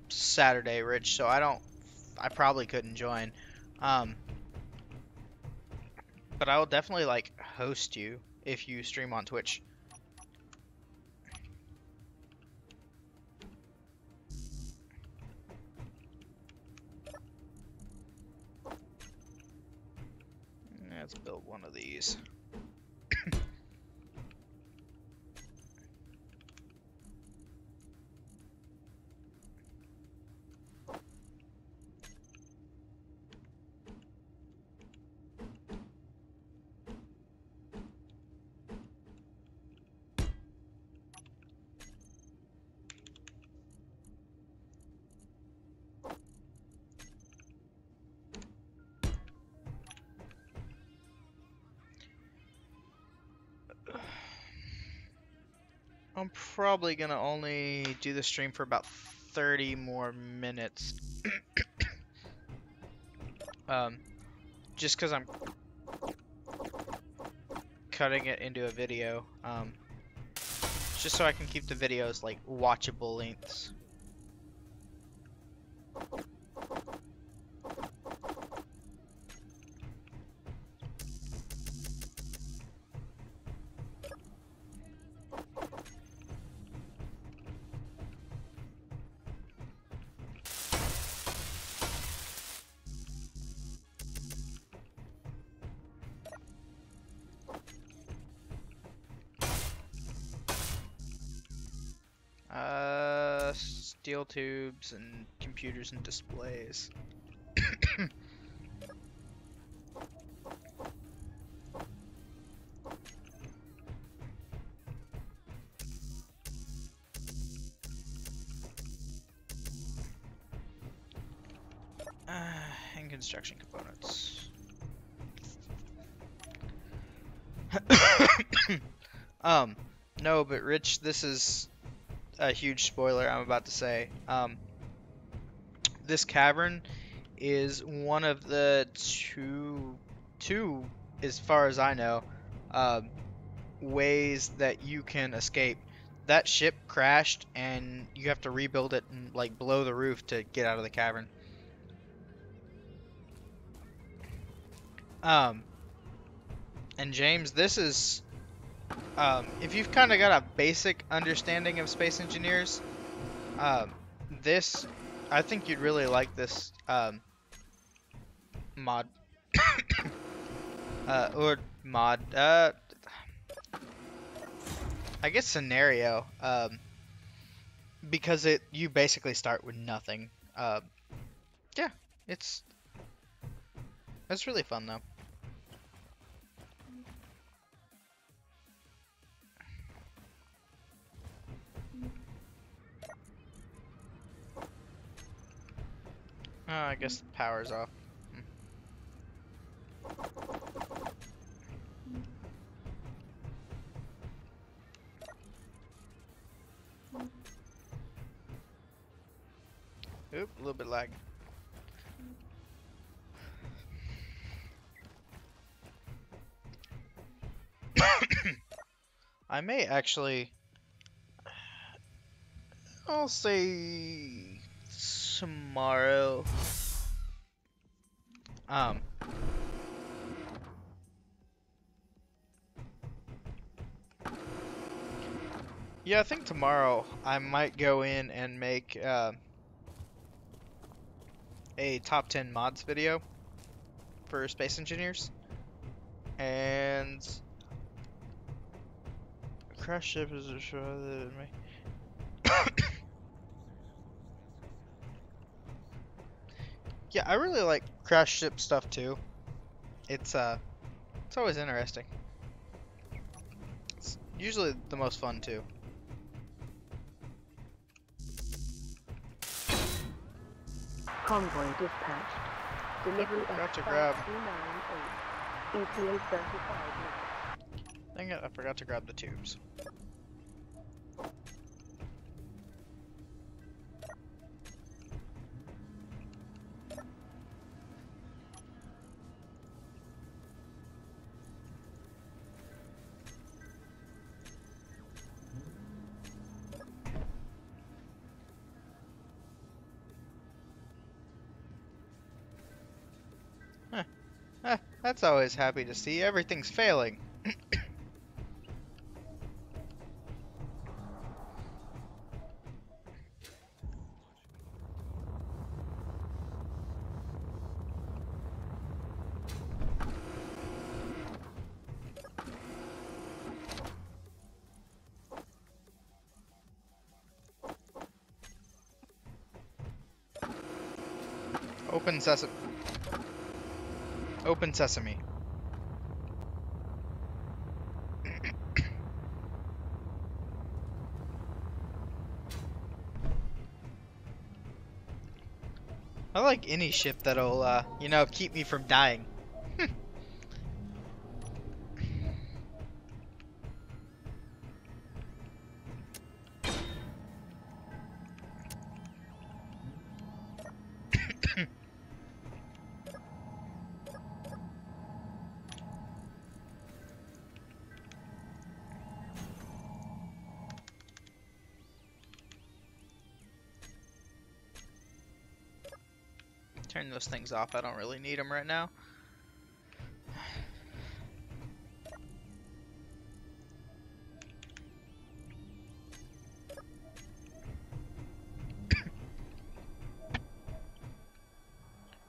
Saturday, Rich. So I don't. I probably couldn't join. Um, but I will definitely like host you if you stream on Twitch. Let's build one of these. I'm probably gonna only do the stream for about 30 more minutes. Just because I'm cutting it into a video. Just so I can keep the videos like watchable lengths. Steel tubes and computers and displays. And construction components. No, but Rich, this is a huge spoiler I'm about to say. This cavern is one of the two, as far as I know, um, ways that you can escape. That ship crashed, and you have to rebuild it and like below the roof to get out of the cavern. Um, and James, this is if you've kind of got a basic understanding of space engineers, um, this I think you'd really like this mod or mod I guess scenario because you basically start with nothing. Yeah, it's it's really fun though. I guess the power's off. Oop, a little bit lag. I may actually, I'll say tomorrow. Um, yeah, I think tomorrow I might go in and make a top 10 mods video for space engineers. And crash ship is a show that me. Yeah, I really like crash ship stuff too. It's it's always interesting. It's usually the most fun too. Convoy dispatched. Delivery Forgot to at grab. 5298. ETA 35 minutes. Dang it, I forgot to grab the tubes. That's always happy to see. Everything's failing. Open sesame. Open sesame. I like any ship that'll, you know, keep me from dying. Turn those things off. I don't really need them right now.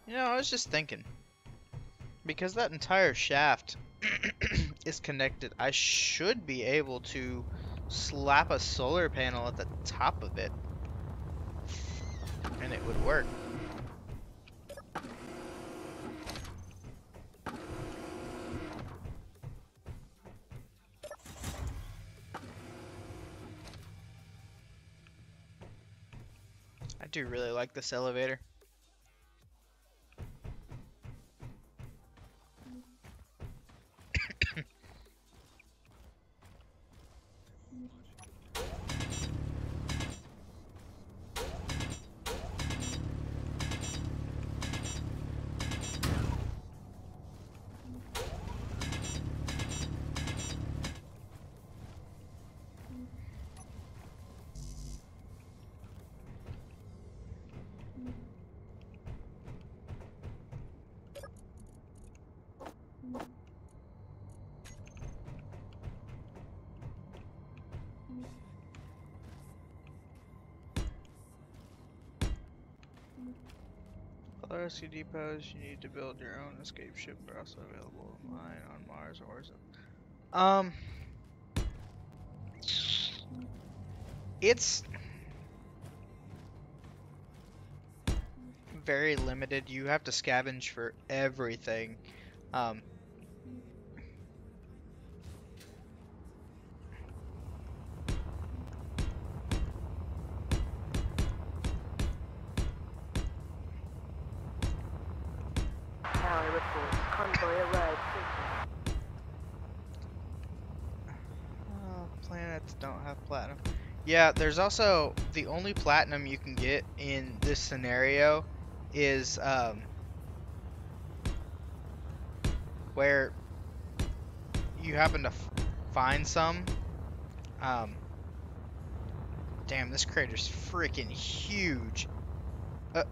You know, I was just thinking. Because that entire shaft is connected, I should be able to slap a solar panel at the top of it. And it would work. I do really like this elevator. Other rescue depots, you need to build your own escape ship, but also available online on Mars or something. It's very limited. You have to scavenge for everything. Um, Tower reports. Convoy arrived. Planets don't have platinum. Yeah, there's also the only platinum you can get in this scenario is where you happen to find some. Um, Damn, this crater's freaking huge. I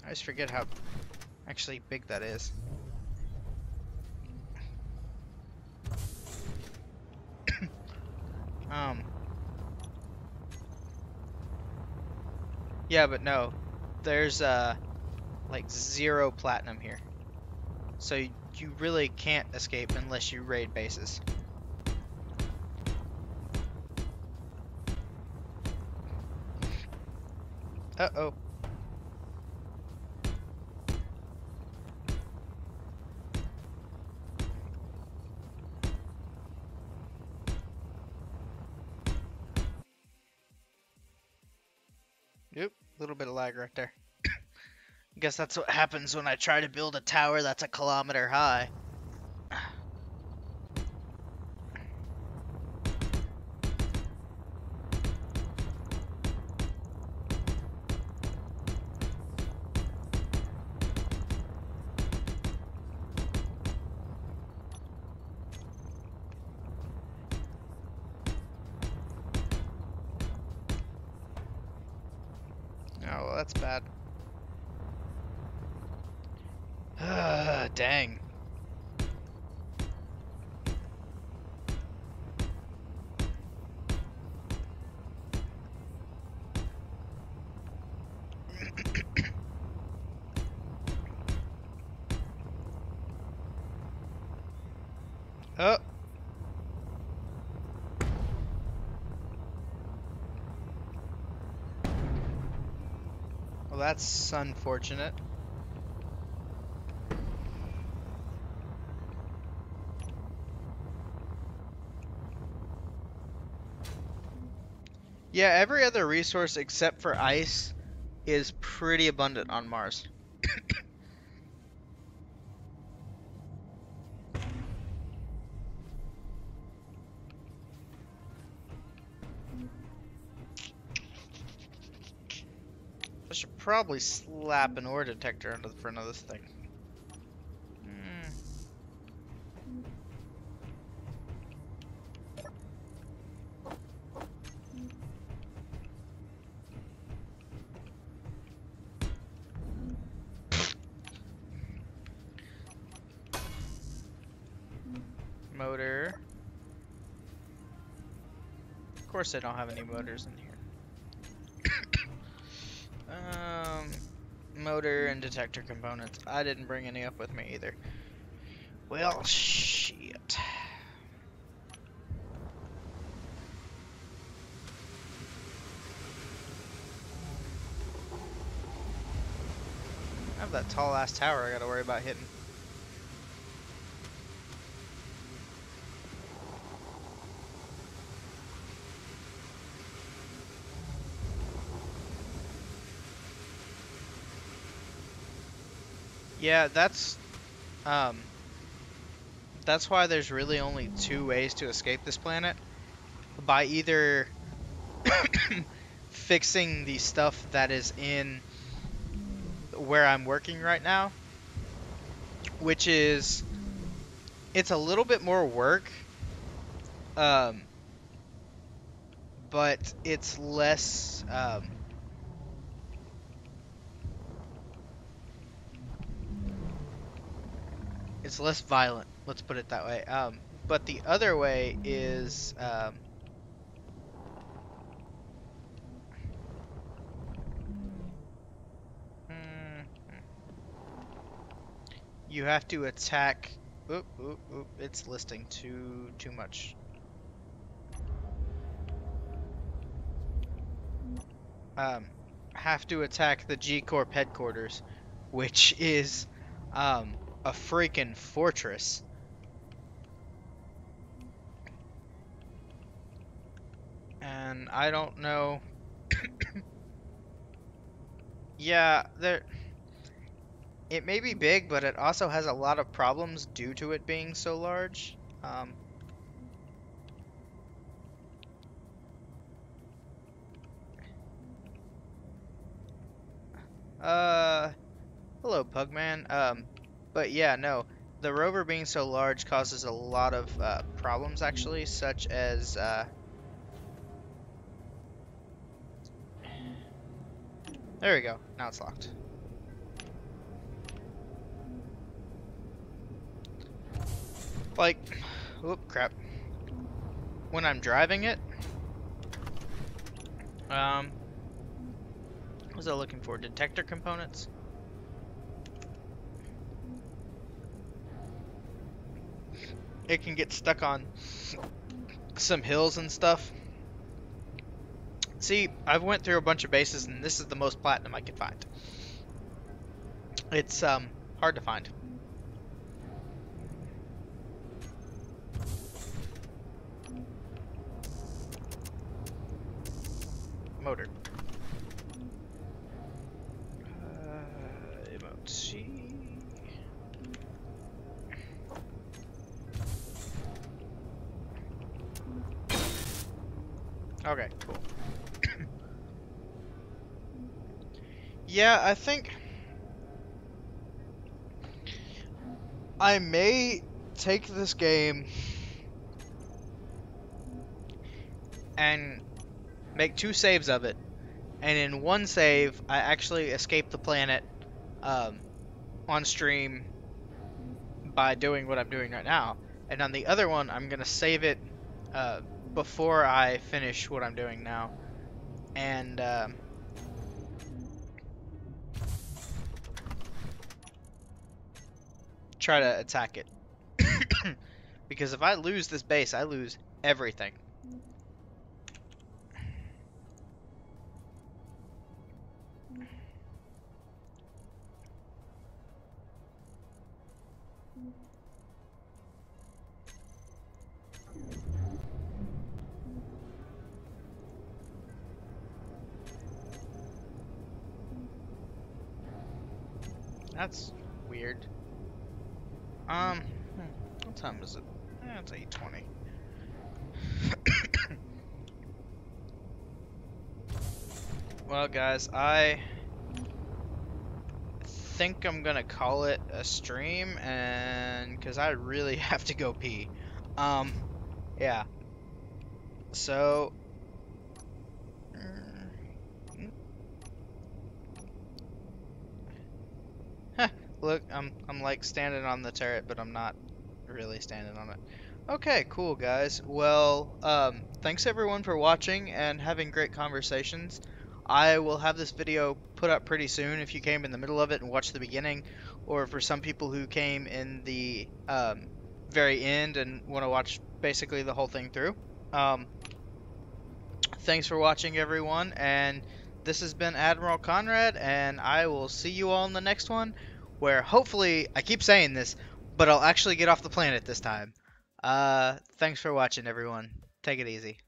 just forget how actually big that is. Yeah, but no, there's like 0 platinum here, so you really can't escape unless you raid bases. Uh-oh. Yep, a little bit of lag right there. Guess that's what happens when I try to build a tower that's a kilometer high. Oh, well, that's bad. Dang. Oh. Well, that's unfortunate. Yeah, every other resource except for ice is pretty abundant on Mars. I should probably slap an ore detector under the front of this thing. Motor. Of course I don't have any motors in here. Motor and detector components. I didn't bring any up with me either. Well, shit. I have that tall ass tower I gotta worry about hitting. Yeah, that's why there's really only 2 ways to escape this planet. By either fixing the stuff that is in where I'm working right now, which is, it's a little bit more work, but it's less, It's less violent, let's put it that way. But the other way is hmm, you have to attack. Oop, oop, oop! It's listing too much. Um, have to attack the G Corp headquarters, which is a freaking fortress. And I don't know. Yeah, it may be big, but it also has a lot of problems due to it being so large. Uh, Hello, Pugman. But yeah, no. The rover being so large causes a lot of problems, actually, such as there we go. Now it's locked. Like, whoop, crap. When I'm driving it, what was I looking for? Detector components? It can get stuck on some hills and stuff. See, I've went through a bunch of bases, and this is the most platinum I could find. It's hard to find. Motor. Emote. Okay, cool. Yeah, I think I may take this game and make 2 saves of it, and in one save I actually escape the planet on stream by doing what I'm doing right now, and on the other one I'm gonna save it before I finish what I'm doing now, and try to attack it. Because if I lose this base, I lose everything. That's weird. What time is it? It's 8:20. Well, guys, I think I'm gonna call it a stream, and because I really have to go pee. Yeah. So, look, I'm like standing on the turret, but I'm not really standing on it. Okay, cool, guys. Well, thanks everyone for watching and having great conversations. I will have this video put up pretty soon if you came in the middle of it and watched the beginning, or for some people who came in the very end and want to watch basically the whole thing through. Thanks for watching, everyone, and this has been Admiral Conrad, and I will see you all in the next one, where hopefully, I keep saying this, but I'll actually get off the planet this time. Thanks for watching, everyone. Take it easy.